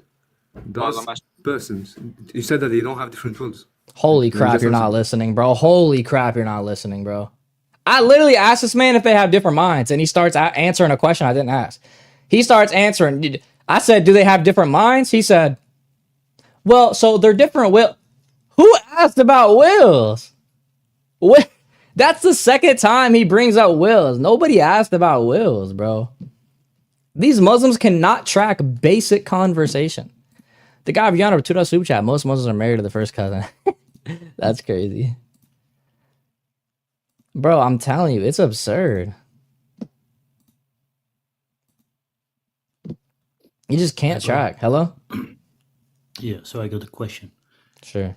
those persons. You said that they don't have different wills. Holy Then crap, just you're not answer. listening, bro. Holy crap, you're not listening, bro. I literally asked this man if they have different minds, and he starts answering a question I didn't ask. He starts answering. I said, do they have different minds? He said, well, so they're different will. Who asked about wills? What? That's the second time he brings up wills. Nobody asked about wills, bro. These Muslims cannot track basic conversation. The guy beyond over $2 super chat. Most Muslims are married to the first cousin. That's crazy. Bro, I'm telling you, it's absurd. You just can't Hi, bro. track. Hello? Yeah, so I got a question. Sure.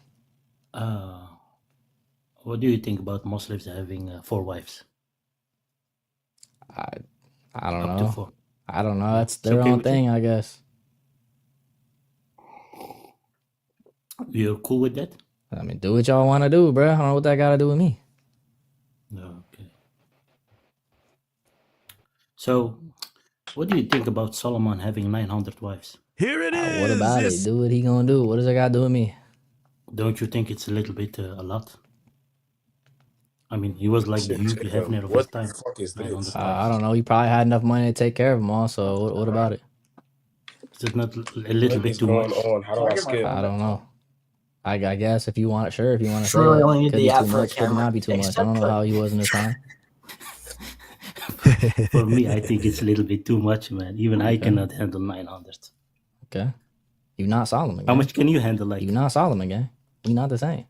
What do you think about Muslims having 4 wives? I don't Up to know. 4. I don't know. That's It's their okay own with you? thing, I guess. You're cool with that? I mean, do what y'all want to do, bro. I don't know what that got to do with me. Okay. So, what do you think about Solomon having 900 wives? Here it is. What about it? Do what he gonna do. What does that got to do with me? Don't you think it's a little bit a lot? I mean, he was like the Hugh Hefner of his What the time. fuck is 900 this? I don't know. He probably had enough money to take care of them all. So what about it? Is it not a little What bit is too going much? on? How do I skip? I don't know. I guess if you want it, sure. If you want to say Really it, only need could the be app too for a much, could camera. not be too much. I don't know how he was in his time. For me, I think it's a little bit too much, man. Even I Okay. cannot handle 900. Okay. You're not Solomon. How Gang. much can you handle? Like You're not Solomon, gang. You're not the same.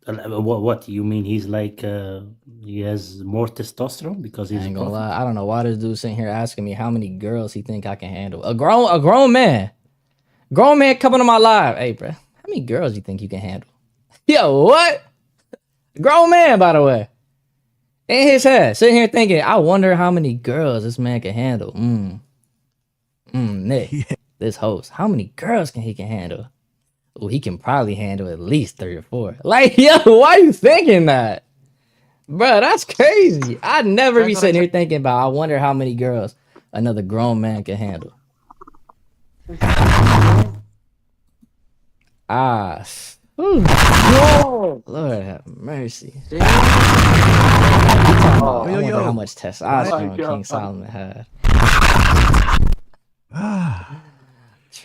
What you mean? He's like he has more testosterone because I he's a ain't gonna prophet. lie. I don't know why this dude sitting here asking me how many girls he think I can handle. A grown man. Grown man coming to my live. Hey, bro. How many girls you think you can handle? Yo, what? Grown man, by the way. In his head, sitting here thinking, I wonder how many girls this man can handle. Nick, this host, how many girls can handle? Oh, he can probably handle at least 3 or 4. Like, yo, why you thinking that? Bro, that's crazy. I'd never be sitting here thinking about, I wonder how many girls another grown man can handle. Ooh. Lord have mercy. You talking about, I wonder how much testosterone King Solomon had.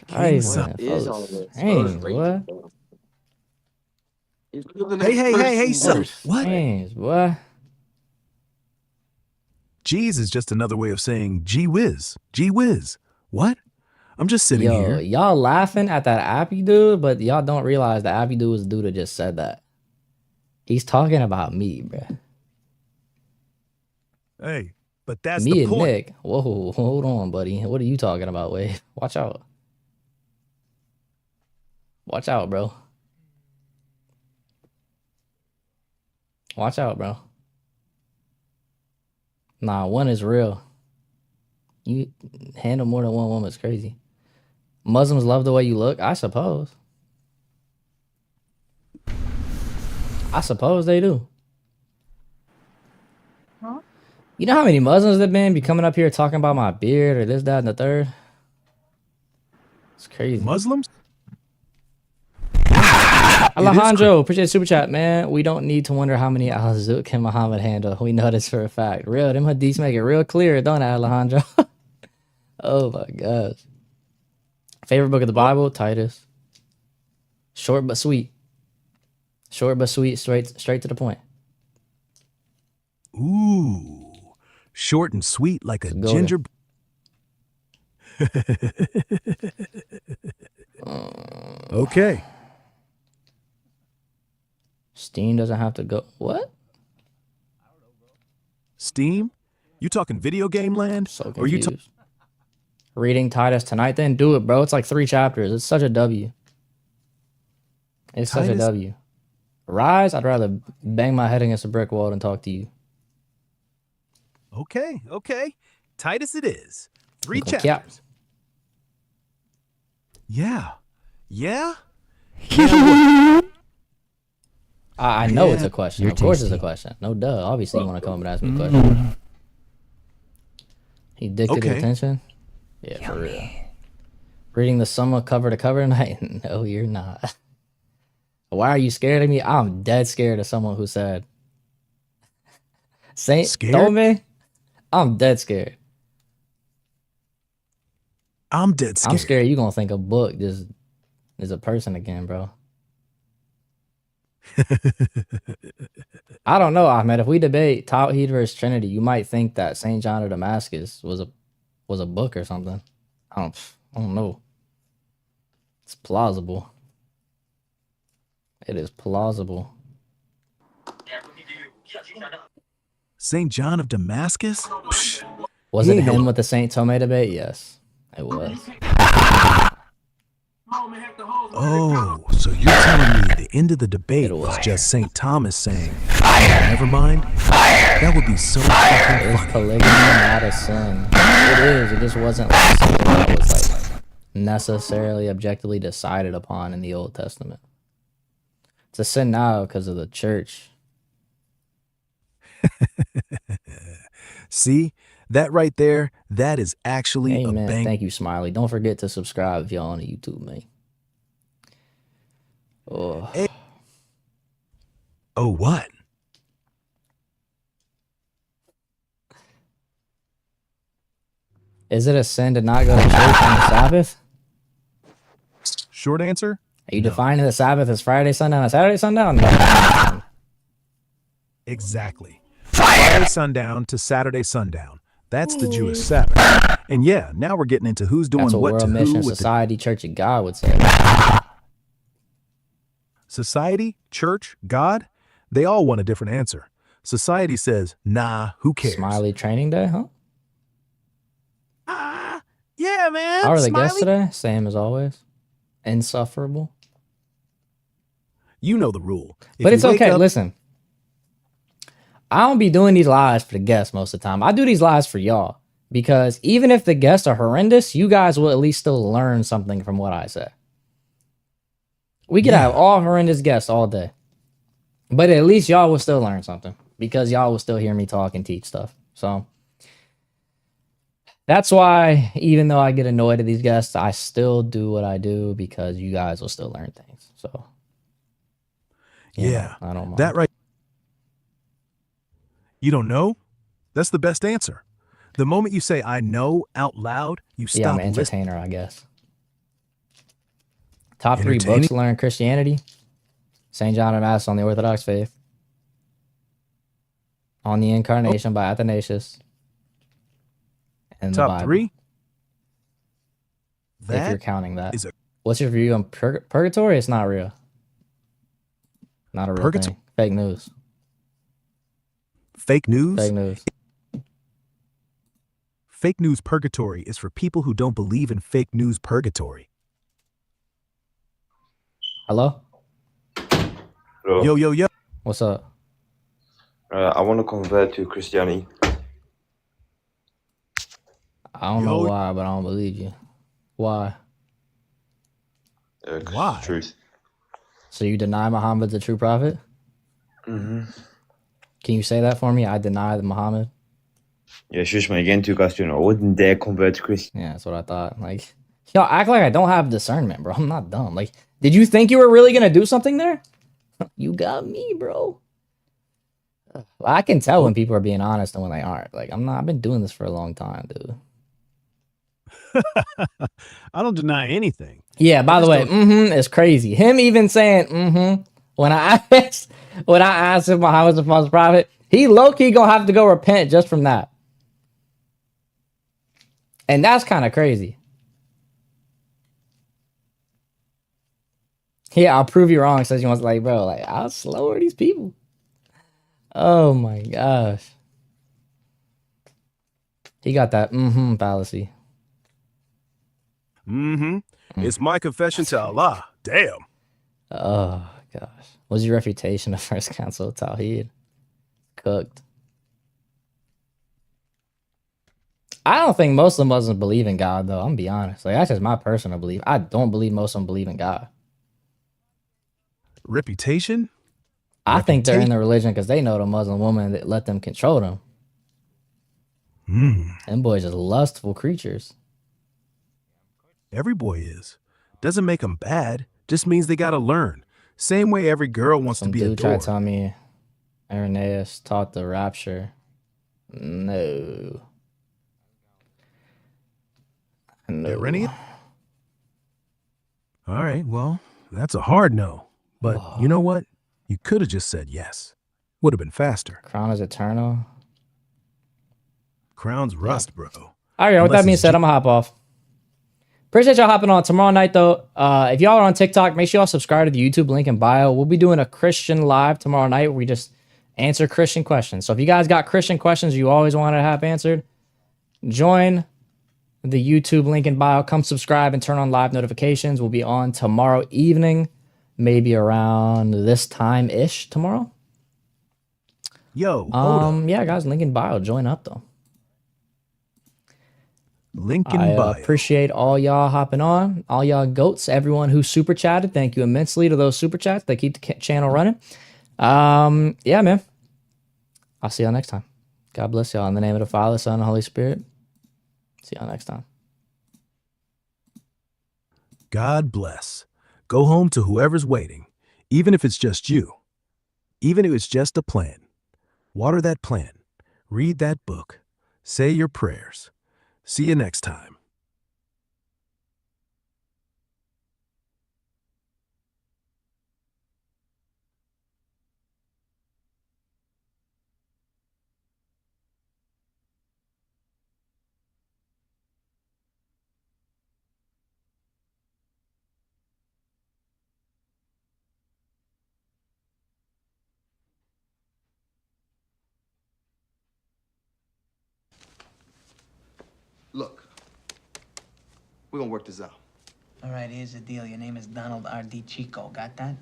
What is all this? Strange, what? Hey, son. What? Strange, boy. Jeez is just another way of saying gee whiz. Gee whiz. What? I'm just sitting here. Y'all laughing at that Appy dude, but y'all don't realize the Appy dude was the dude that just said that. He's talking about me, bruh. Hey, but that's me the and point. Nick. Whoa, hold on, buddy. What are you talking about, Wade? Watch out. Watch out, bro. Watch out, bro. Nah, one is real. You handle more than one woman is crazy. Muslims love the way you look, I suppose. I suppose they do. Huh? You know how many Muslims have been coming up here talking about my beard or this, that, and the third? It's crazy. Muslims? Alejandro, appreciate the super chat, man. We don't need to wonder how many Al-Zook can Muhammad handle. We know this for a fact. Real, them hadiths make it real clear, don't it, Alejandro? Oh my gosh. Favorite book of the Bible? Titus. Short but sweet. Short but sweet, straight to the point. Ooh. Short and sweet like a ginger. Okay. Steam doesn't have to go. What? Steam? You talking video game land? So Or you confused. Reading Titus tonight, then do it, bro. It's like 3 chapters. It's such a W. It's such a Titus? W. Rise, I'd rather bang my head against a brick wall than talk to you. Okay, okay. Titus it is. 3 Monkey.App. chapters. Yeah. Yeah? Yeah, what? I know it's Yeah. a question. You're Of course it's a tasty. question. No duh. Obviously you want to come and ask me a question. He addicted to Okay. attention? Yeah, for real. Reading the summer cover to cover tonight? No, you're not. Why are you scared of me? I'm dead scared of someone who said Saint Scared? Tome? I'm dead scared. I'm dead scared. I'm scared you gonna think a book just is a person again, bro. I don't know, Ahmed. If we debate Tawhid versus Trinity, you might think that Saint John of Damascus was a book or something. I don't know. It's plausible. It is plausible. St. John of Damascus? Psh, Was he it ain't him no- with the Saint Tome debate? Yes, it was. Oh, so you're telling me the end of the debate was just St. Thomas saying, never mind? That would be so fucking Is funny. polygamy not a sin? It is. It just wasn't like something that was like necessarily objectively decided upon in the Old Testament. It's a sin now because of the church. See, that right there, that is actually a Amen. bang. Thank you, Smiley. Don't forget to subscribe if y'all on YouTube, man. Oh. Oh, what? Is it a sin to not go to church on the Sabbath? Short answer? Are you defining the Sabbath as Friday, sundown, and Saturday, sundown? No. Exactly. Friday sundown to Saturday sundown. That's the Jewish Sabbath. And yeah, now we're getting into who's doing That's what what to World who Mission with the Society Church of God would say. society, church, God. They all want a different answer. Society says, nah, who cares? Smiley Training Day, huh? Yeah, man. How are the Smiley. guests today? Same as always. Insufferable. You know the rule. If But you it's wake okay. up- Listen, I don't be doing these lives for the guests most of the time. I do these lives for y'all because even if the guests are horrendous, you guys will at least still learn something from what I say. We could have all horrendous guests all day, but at least y'all will still learn something because y'all will still hear me talk and teach stuff. So that's why, even though I get annoyed at these guests, I still do what I do because you guys will still learn things. So you Yeah, know, I don't mind. that right. You don't know? That's the best answer. The moment you say "I know" out loud, you Yeah, I'm stop an listening. entertainer, I guess. Top 3 Entertaining? books to learn Christianity: St. John of Damascus on the Orthodox Faith, On the Incarnation by Athanasius, and the Top Bible. 3? If That you're counting that. is a What's your view on purgatory? It's not real. Not a real Purgato- thing. Fake news. fake news. Fake news. Fake news purgatory is for people who don't believe in fake news purgatory. Hello? Hello. Yo, yo, yo. What's up? I want to convert to Christianity. I don't know why, but I don't believe you. Why? Why? Truth. So you deny Muhammad's a true prophet? Mm-hmm. Can you say that for me? I deny that Muhammad. Ja, zus, maar again, two question. I wouldn't dare convert to Christian. Yeah, that's what I thought. Like, y'all act like I don't have discernment, bro. I'm not dumb. Like, did you think you were really gonna do something there? You got me, bro. I can tell when people are being honest and when they aren't. Like, I've been doing this for a long time, dude. I don't deny anything. Yeah, by the way, it's crazy. Him even saying when I asked if Muhammad's a false prophet, he low-key gonna have to go repent just from that. And that's kind of crazy. Yeah, I'll prove you wrong. Says he wants, like, bro, like, how slow are these people? Oh my gosh. He got that fallacy. It's my confession to Allah. Damn. Oh gosh. What's your refutation of First Council of Tawheed? Cooked. I don't think most of Muslims believe in God, though. I'm gonna be honest. Like, that's just my personal belief. I don't believe most of them believe in God. Reputation? I think they're in the religion because they know the Muslim woman that let them control them. Them boys just lustful creatures. Every boy is. Doesn't make them bad. Just means they gotta learn. Same way every girl wants to be Dude tried adored. to tell me Irenaeus taught the rapture. No. Irenaeus? All right, well, that's a hard no. But you know what? You could have just said yes. Would have been faster. Crown is eternal. Crown's rust, bro. All right, with that being said, I'm gonna hop off. Appreciate y'all hopping on tomorrow night, though. If y'all are on TikTok, make sure y'all subscribe to the YouTube link in bio. We'll be doing a Christian live tomorrow night where we just answer Christian questions. So if you guys got Christian questions you always wanted to have answered, join the YouTube link in bio. Come subscribe and turn on live notifications. We'll be on tomorrow evening, maybe around this time-ish tomorrow. Yo, hold up. Yeah, guys, link in bio. Join up, though. Link in I bio. appreciate all y'all hopping on, all y'all goats, everyone who super chatted. Thank you immensely to those super chats. They keep the channel running. Yeah, man. I'll see y'all next time. God bless y'all in the name of the Father, Son, and Holy Spirit. See y'all next time. God bless. Go home to whoever's waiting, even if it's just you. Even if it's just a plan. Water that plan. Read that book. Say your prayers. See you next time. Look, we're gonna work this out. All right, here's the deal. Your name is Donald R.D. Chico. Got that?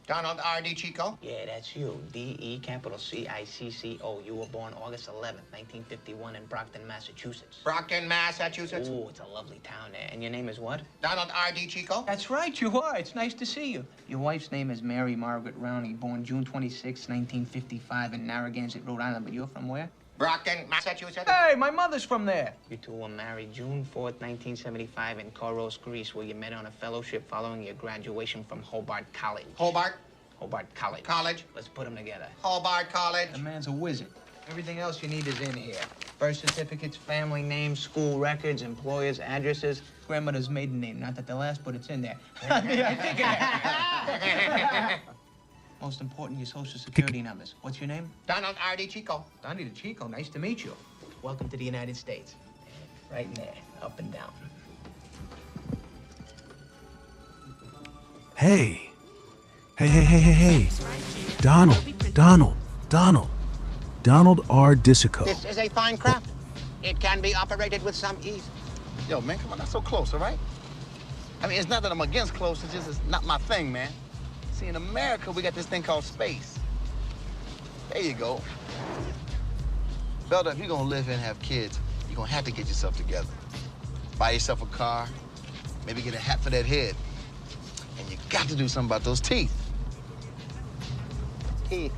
Donald R.D. Chico? Yeah, that's you. D-E, capital C-I-C-C-O. You were born August 11th, 1951 in Brockton, Massachusetts. Brockton, Massachusetts? Oh, it's a lovely town there. And your name is what? Donald R.D. Chico? That's right, you are. It's nice to see you. Your wife's name is Mary Margaret Rowney, born June 26, 1955 in Narragansett, Rhode Island. But you're from where? Brockton, Massachusetts? Hey, my mother's from there. You two were married June 4th, 1975 in Coros, Greece, where you met on a fellowship following your graduation from Hobart College. Hobart? Hobart College. College? Let's put them together. Hobart College? The man's a wizard. Everything else you need is in here. Birth certificates, family names, school records, employers, addresses, grandmother's maiden name. Not that they'll ask, but it's in there. I think of that. Most important, your social security numbers. What's your name? Donald R.D. Chico. Donald Chico, nice to meet you. Welcome to the United States. Right in there, up and down. Hey. Hey. Donald R. Dishico. This is a fine craft. It can be operated with some ease. Yo, man, come on, not so close, all right? I mean, it's not that I'm against close, it's just it's not my thing, man. See, in America, we got this thing called space. There you go. Belda, if you're gonna live here and have kids, you're gonna have to get yourself together. Buy yourself a car, maybe get a hat for that head. And you got to do something about those teeth. Teeth.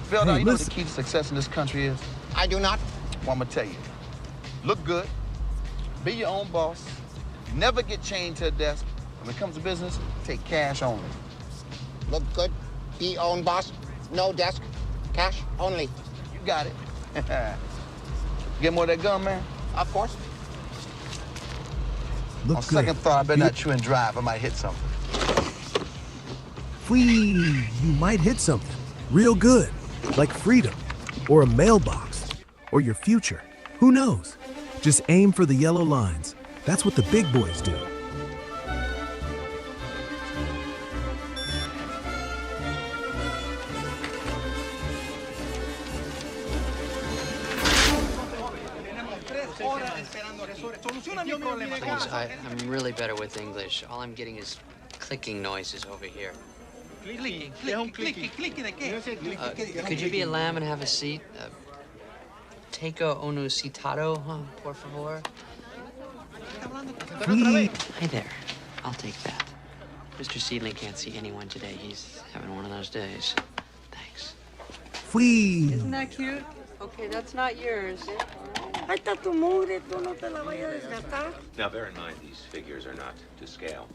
Belda, Hey, you know what listen. the key to success in this country is? I do not. Well, I'm gonna tell you. Look good, be your own boss, never get chained to a desk. When it comes to business, take cash only. Look good, be your own boss, no desk, cash only. You got it. Get more of that gun, man? Of course. Look On good. second thought, I better not chew and drive. I might hit something. Whee! You might hit something real good, like freedom, or a mailbox, or your future. Who knows? Just aim for the yellow lines. That's what the big boys do. I'm really better with English. All I'm getting is clicking noises over here. Could you be a lamb and have a seat? Teco onu citado, por favor. Hi there. I'll take that. Mr. Seedling can't see anyone today. He's having one of those days. Thanks. Fui. Isn't that cute? Okay, that's not yours. Now, bear in mind, these figures are not to scale.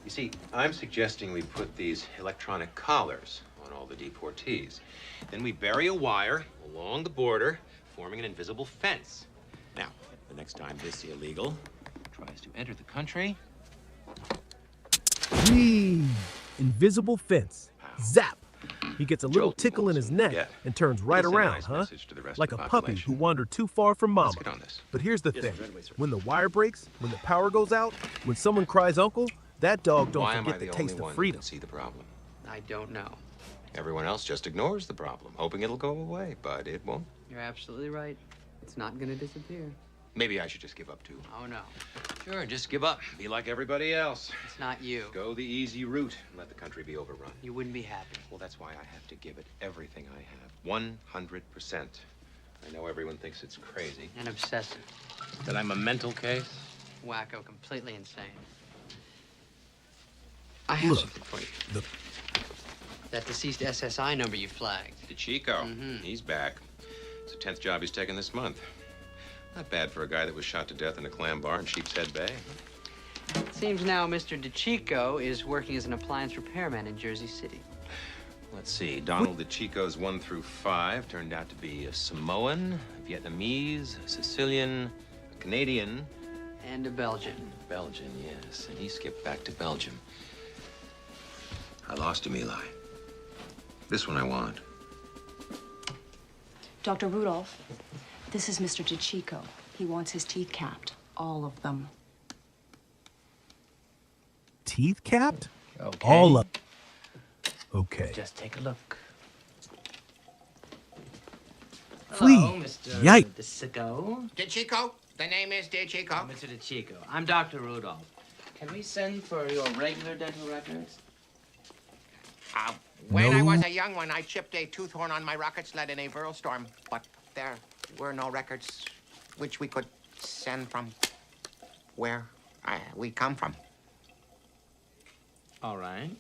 You see, I'm suggesting we put these electronic collars on all the deportees. Then we bury a wire along the border, forming an invisible fence. Now, the next time this illegal tries to enter the country... Whee! Invisible fence. Zap! He gets a little tickle in his neck and turns right around, huh? Like a puppy who wandered too far from mama. But here's the thing. When the wire breaks, when the power goes out, when someone cries uncle, that dog don't forget the taste of freedom. See the problem. I don't know. Everyone else just ignores the problem, hoping it'll go away, but it won't. You're absolutely right. It's not gonna disappear. Maybe I should just give up too. Oh, no. Sure, just give up. Be like everybody else. It's not you. Go the easy route and let the country be overrun. You wouldn't be happy. Well, that's why I have to give it everything I have. 100%. I know everyone thinks it's crazy. And obsessive. That I'm a mental case? Wacko, completely insane. I have something for you. That deceased SSI number you flagged. DeChico. He's back. It's the 10th job he's taken this month. Not bad for a guy that was shot to death in a clam bar in Sheepshead Bay. It seems now Mr. DeChico is working as an appliance repairman in Jersey City. Let's see. Donald DeChico's 1 through 5 turned out to be a Samoan, a Vietnamese, a Sicilian, a Canadian. And a Belgian. Belgian, yes. And he skipped back to Belgium. I lost him, Eli. This one I want. Dr. Rudolph, this is Mr. DeChico. He wants his teeth capped. All of them. Teeth capped? Okay. All of. Okay. Just take a look. Flea. Hello, Mr. Yike. DeChico. DeChico? The name is DeChico? Mr. DeChico. I'm Dr. Rudolph. Can we send for your regular dental records? When I was a young one, I chipped a tooth horn on my rocket sled in a viral storm, but there were no records which we could send from where we come from. All right.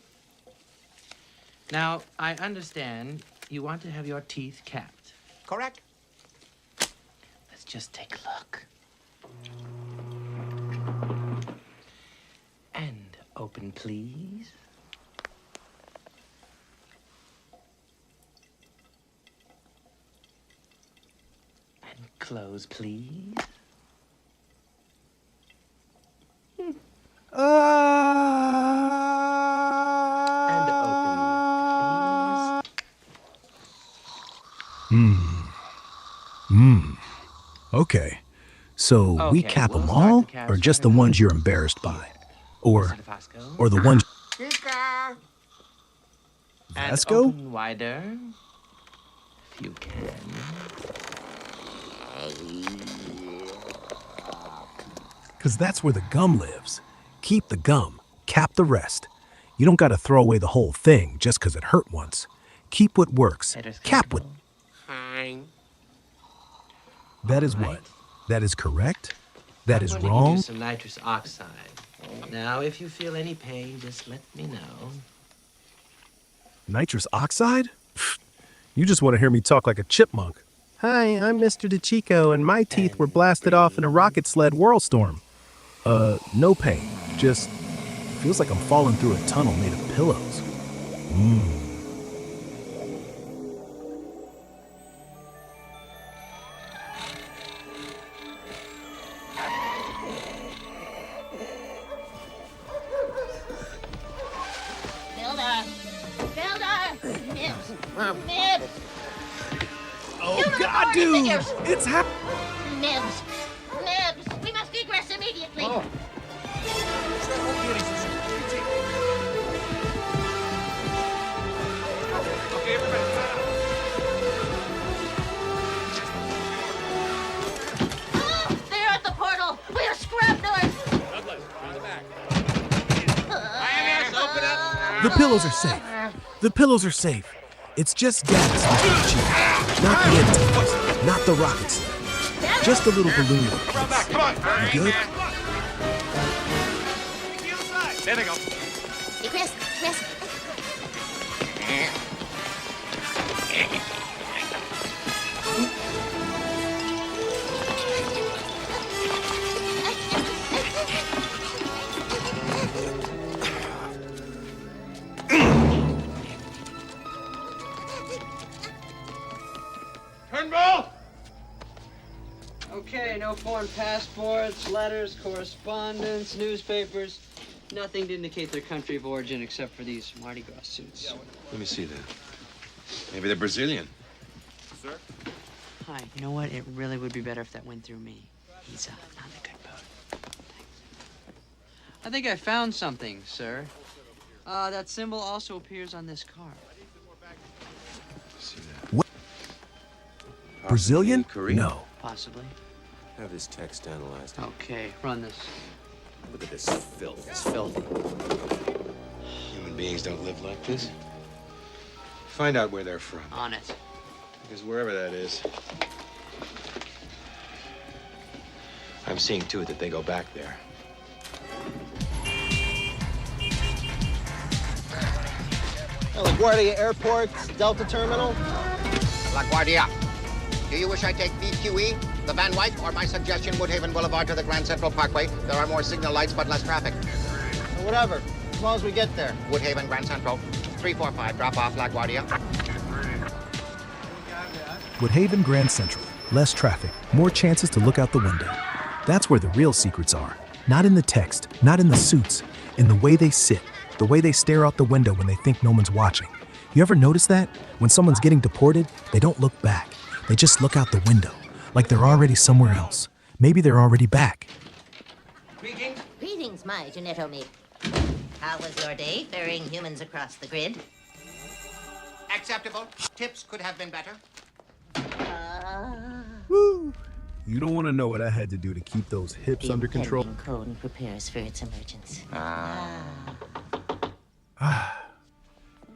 Now, I understand you want to have your teeth capped. Correct. Let's just take a look. And open, please. And close, please. And open, please. Okay. So we cap them all, or just the ones you're embarrassed by? Or the ones... Chica! And Vasco? open wider, if you can. Because that's where the gum lives. Keep the gum. Cap the rest. You don't got to throw away the whole thing just because it hurt once. Keep what works. Cap what... Fine. That is what? That is correct? That is I'm going to give wrong? you some nitrous oxide. Now, if you feel any pain, just let me know. Nitrous oxide? Pfft, you just want to hear me talk like a chipmunk. Hi, I'm Mr. DeChico, and my teeth were blasted off in a rocket sled whirlstorm. No pain. Just feels like I'm falling through a tunnel made of pillows. Nibs! Oh, God, dude! It's Nibs! Nibs! We must egress immediately! Okay, everybody, They're at the portal! pillows are safe. The pillows are safe. It's just gas, Mr. Chico. Not the Antichrist. Not the rocket sled. Just a little balloon. You good? There they go. Hey, Chris. Turnbull! Okay, no foreign passports, letters, correspondence, newspapers. Nothing to indicate their country of origin except for these Mardi Gras suits. Let me see that. Maybe they're Brazilian. Sir? Hi, you know what? It really would be better if that went through me. He's not in a good mood. Thanks. I think I found something, sir. That symbol also appears on this card. See that? What? Brazilian? Korea? No. Possibly. Have this text analyzed. Okay, run this. Look at this filth. It's filthy. Human beings don't live like this. Find out where they're from. On it. Because wherever that is, I'm seeing to it that they go back there. LaGuardia Airport, Delta Terminal. LaGuardia. Do you wish I take VQE, the Van Wyck, or my suggestion, Woodhaven Boulevard to the Grand Central Parkway? There are more signal lights, but less traffic. Whatever, as long as we get there. Woodhaven, Grand Central. 345, drop off LaGuardia. Woodhaven Grand Central. Less traffic, more chances to look out the window. That's where the real secrets are. Not in the text, not in the suits, in the way they sit, the way they stare out the window when they think no one's watching. You ever notice that? When someone's getting deported, they don't look back. They just look out the window, like they're already somewhere else. Maybe they're already back. Greetings, my Janetto mate. How was your day ferrying humans across the grid? Acceptable. Tips could have been better. Woo! You don't want to know what I had to do to keep those hips under control. The cone prepares for its emergence.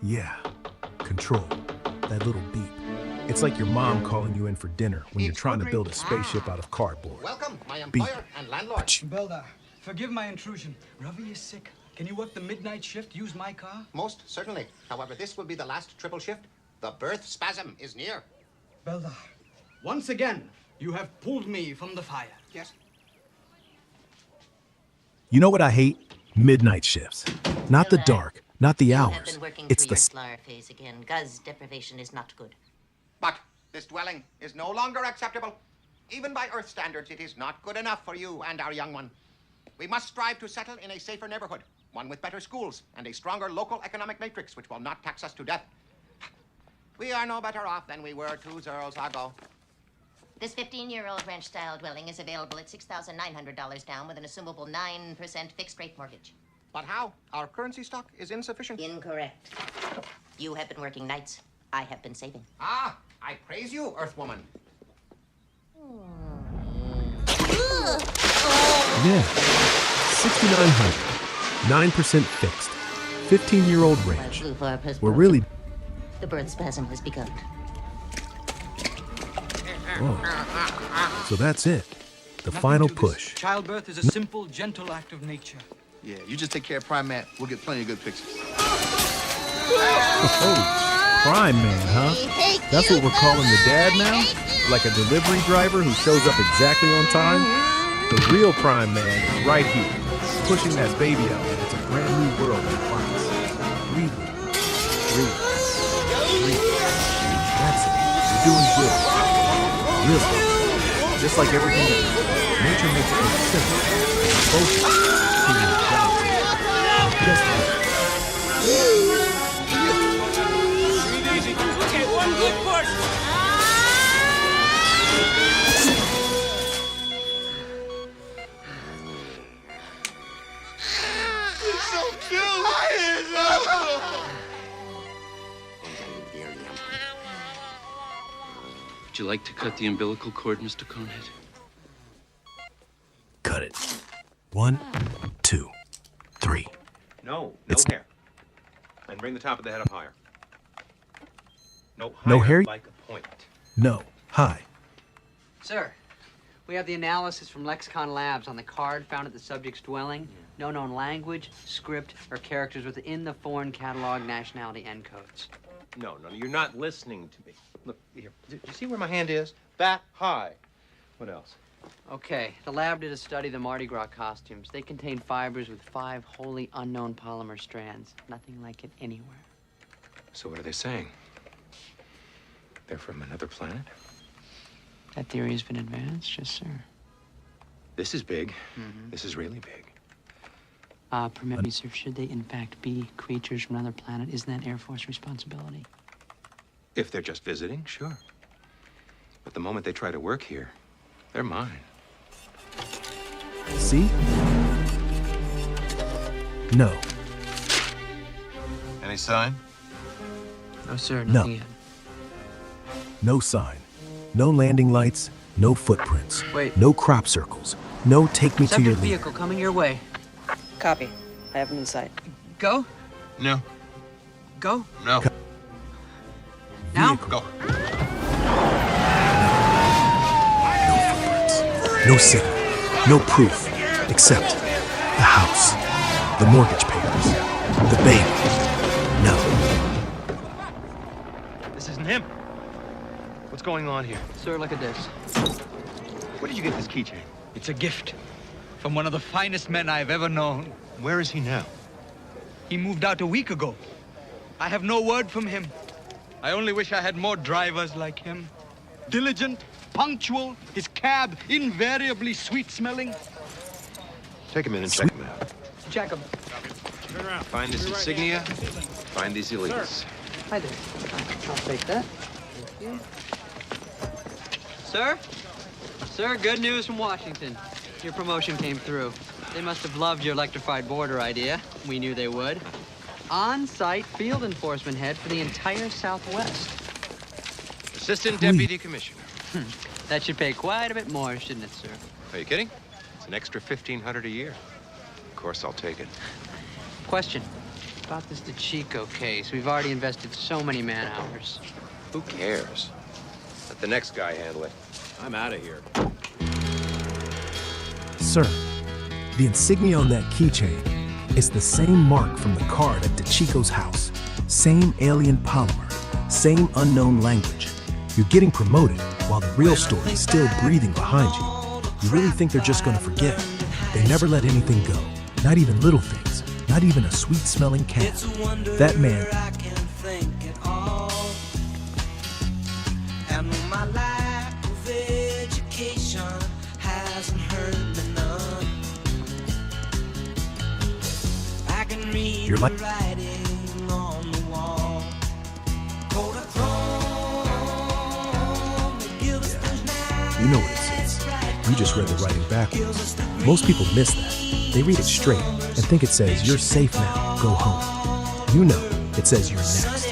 Yeah, control. That little beep. It's like your mom calling you in for dinner when you're trying to build a spaceship out of cardboard. Welcome, my Beep. employer and landlord. Belda, forgive my intrusion. Ravi is sick. Can you work the midnight shift? Use my car? Most certainly. However, this will be the last triple shift. The birth spasm is near. Belda, once again, you have pulled me from the fire. Yes. You know what I hate? Midnight shifts. Not the dark, not the You have hours. been working It's through the your flower phase again. Guz deprivation is not good. But this dwelling is no longer acceptable. Even by Earth standards, it is not good enough for you and our young one. We must strive to settle in a safer neighborhood, one with better schools and a stronger local economic matrix which will not tax us to death. We are no better off than we were 2 zeros ago. This 15-year-old ranch-style dwelling is available at $6,900 down with an assumable 9% fixed-rate mortgage. But how? Our currency stock is insufficient. Incorrect. You have been working nights. I have been saving. Ah, I praise you, Earthwoman. Yeah. 6,900. 9% fixed. 15-year-old range. We're really... The birth spasm has begun. Whoa. So that's it. The final push. Childbirth is a simple, gentle act of nature. Yeah, you just take care of Prime Man. We'll get plenty of good pictures. Oh, Prime Man, huh? That's what we're calling the dad now? Like a delivery driver who shows up exactly on time? The real Prime Man is right here, pushing that baby out. It's a brand new world in promise. Breathe. Breathe. Breathe. That's it. You're doing good. Real good. Just like everything else. Nature makes it look simple. It's supposed to. Just Okay, one good push. You're so cute. Would you like to cut the umbilical cord, Mr. Conehead? cut it. 1, 2, 3. No It's- hair. And bring the top of the head up higher. No, higher, No hair? like a point. No. High. Sir, we have the analysis from Lexicon Labs on the card found at the subject's dwelling. No known language, script, or characters within the foreign catalog nationality encodes. No, you're not listening to me. Look, here. Do you see where my hand is? That high. What else? Okay, the lab did a study of the Mardi Gras costumes. They contain fibers with 5 wholly unknown polymer strands. Nothing like it anywhere. So what are they saying? They're from another planet? That theory has been advanced, yes, sir. This is big. This is really big. Permit me, sir, should they in fact be creatures from another planet, isn't that Air Force responsibility? If they're just visiting, sure. But the moment they try to work here, they're mine. See? No. Any sign? No, sir, No. nothing yet. No sign. No landing lights. No footprints. Wait. No crop circles. No take me to your Subject leader. vehicle coming your way. Copy. I have him in sight. Go? No. Go? No. Now? Go. No signal. No proof. Except the house. The mortgage papers. The baby. No. This isn't him. What's going on here? Sir, look at this. Where did you get this keychain? It's a gift from one of the finest men I've ever known. Where is he now? He moved out a week ago. I have no word from him. I only wish I had more drivers like him. Diligent, punctual, his cab invariably sweet-smelling. Take him in and check him out. Check him. Turn around. Find this insignia. Find these illegals. Hi there. I'll take that. Thank you. Sir? Sir, good news from Washington. Your promotion came through. They must have loved your electrified border idea. We knew they would. On-site field enforcement head for the entire Southwest. Assistant Deputy Commissioner. That should pay quite a bit more, shouldn't it, sir? Are you kidding? It's an extra $1,500 a year. Of course, I'll take it. Question. About this DeChico case. We've already invested so many man-hours. Who cares? Let the next guy handle it. I'm out of here. Sir, the insignia on that keychain is the same mark from the card at DeChico's house. Same alien polymer. Same unknown language. You're getting promoted while the real story is still breathing behind you. You really think they're just gonna forget? They never let anything go. Not even little things. Not even a sweet-smelling cat. That man... You're like... You know what it says. You just read the writing backwards. Most people miss that. They read it straight and think it says, you're safe now, go home. You know, it says you're next.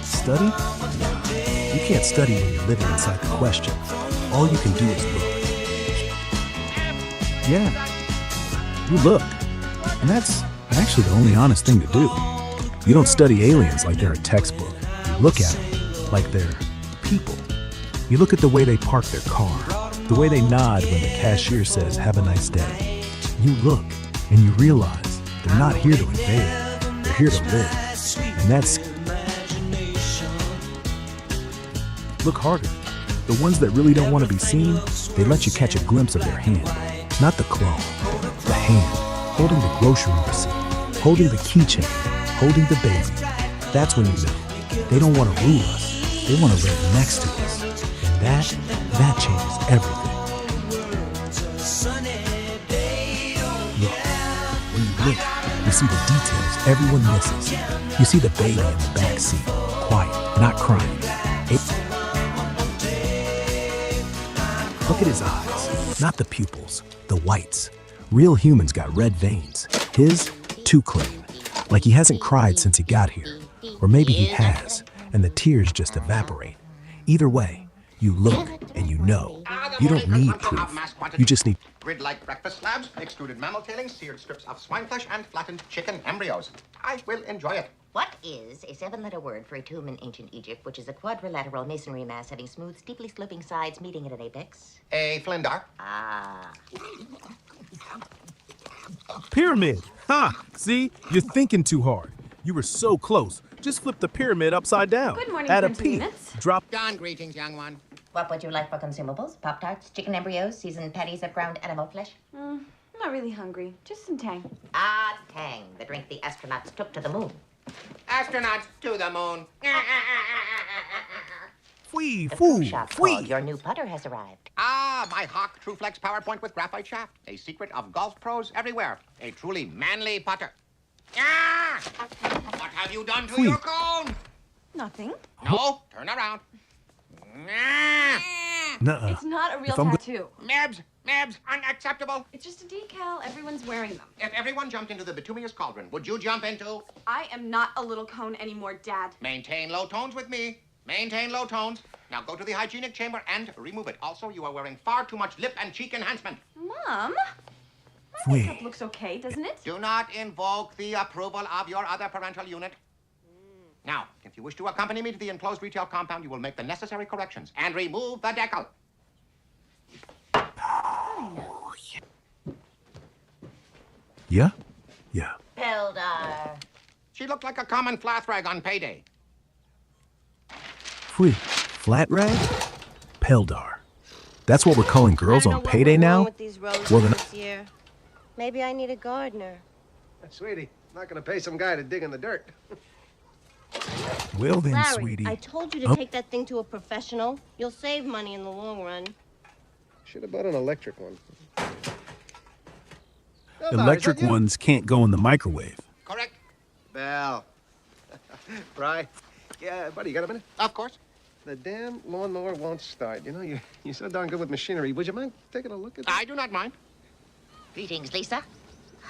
Study? You can't study when you're living inside the question. All you can do is look. Yeah, you look. And that's actually the only honest thing to do. You don't study aliens like they're a textbook. You look at them like they're people. You look at the way they park their car, the way they nod when the cashier says, have a nice day. You look and you realize they're not here to invade. They're here to live. And that's... Look harder. The ones that really don't want to be seen, they let you catch a glimpse of their hand. Not the clone, the hand. Holding the grocery receipt, holding the keychain, holding the baby. That's when you know. They don't want to rule us. They want to live next to us. And that changes everything. Look, when you look, you see the details everyone misses. You see the baby in the back seat, quiet, not crying. Look at his eyes, not the pupils, the whites. Real humans got red veins. His, too clean. Like he hasn't cried since he got here. Or maybe he has, and the tears just evaporate. Either way, You look and you know. You don't need proof. You just need... Grid-like breakfast slabs, extruded mammal tailings, seared strips of swine flesh, and flattened chicken embryos. I will enjoy it. What is a 7-letter word for a tomb in ancient Egypt, which is a quadrilateral masonry mass having smooth, steeply sloping sides meeting at an apex? A flindar. Ah. Pyramid! Ha! See? You're thinking too hard. You were so close. Just flip the pyramid upside down. Good morning, Add a Prince P. Units. Drop... Dawn greetings, young one. What would you like for consumables? Pop-Tarts, chicken embryos, seasoned patties of ground animal flesh? I'm not really hungry. Just some Tang. Ah, Tang, the drink the astronauts took to the moon. Astronauts to the moon. Fwee, The foo, fruit shop called Your New Putter has arrived. Ah, my Hawk TrueFlex PowerPoint with graphite shaft. A secret of golf pros everywhere. A truly manly putter. Ah! What have you done to your cone? Nothing. No, turn around. Ah! Nuh-uh. It's not a real If I'm go- tattoo. Mebs, unacceptable. It's just a decal. Everyone's wearing them. If everyone jumped into the bituminous cauldron, would you jump into? I am not a little cone anymore, Dad. Maintain low tones with me. Maintain low tones. Now go to the hygienic chamber and remove it. Also, you are wearing far too much lip and cheek enhancement. Mom? My Fwee. makeup looks okay, doesn't it? Do not invoke the approval of your other parental unit. Now, if you wish to accompany me to the enclosed retail compound, you will make the necessary corrections and remove the decal. Yeah? Yeah. Peldar. She looked like a common flath rag on payday. Fwee. Flat rag? Peldar. That's what we're calling girls on payday now? Well, then... Year. Maybe I need a gardener. Sweetie, I'm not gonna pay some guy to dig in the dirt. Well then, Larry, sweetie. I told you to take that thing to a professional. You'll save money in the long run. Should have bought an electric one. Electric ones can't go in the microwave. Correct. Bell. Bri. Yeah, buddy, you got a minute? Of course. The damn lawnmower won't start. You know, you're so darn good with machinery. Would you mind taking a look at this? I do not mind. Greetings, Lisa.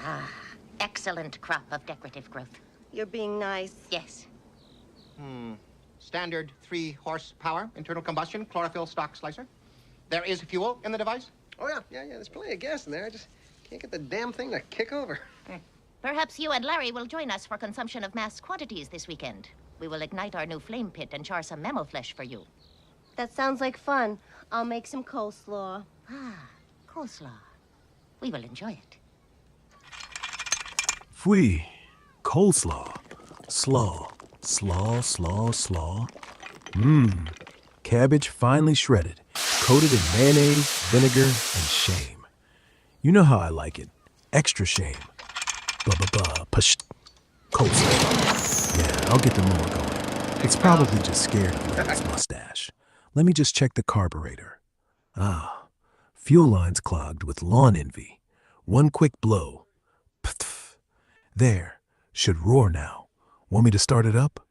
Ah, excellent crop of decorative growth. You're being nice. Yes. Standard 3 horsepower internal combustion chlorophyll stock slicer. There is fuel in the device. Oh, yeah. There's plenty of gas in there. I just can't get the damn thing to kick over. Perhaps you and Larry will join us for consumption of mass quantities this weekend. We will ignite our new flame pit and char some mammal flesh for you. That sounds like fun. I'll make some coleslaw. Ah, coleslaw. We will enjoy it. Fwee. Coleslaw. Slaw. Slaw. Mmm. Cabbage finely shredded, coated in mayonnaise, vinegar, and shame. You know how I like it. Extra shame. Push. Coleslaw. Yeah, I'll get the mower going. It's probably just scared of Larry's mustache. Let me just check the carburetor. Ah, fuel lines clogged with lawn envy. One quick blow. Pff. There. Should roar now. Want me to start it up?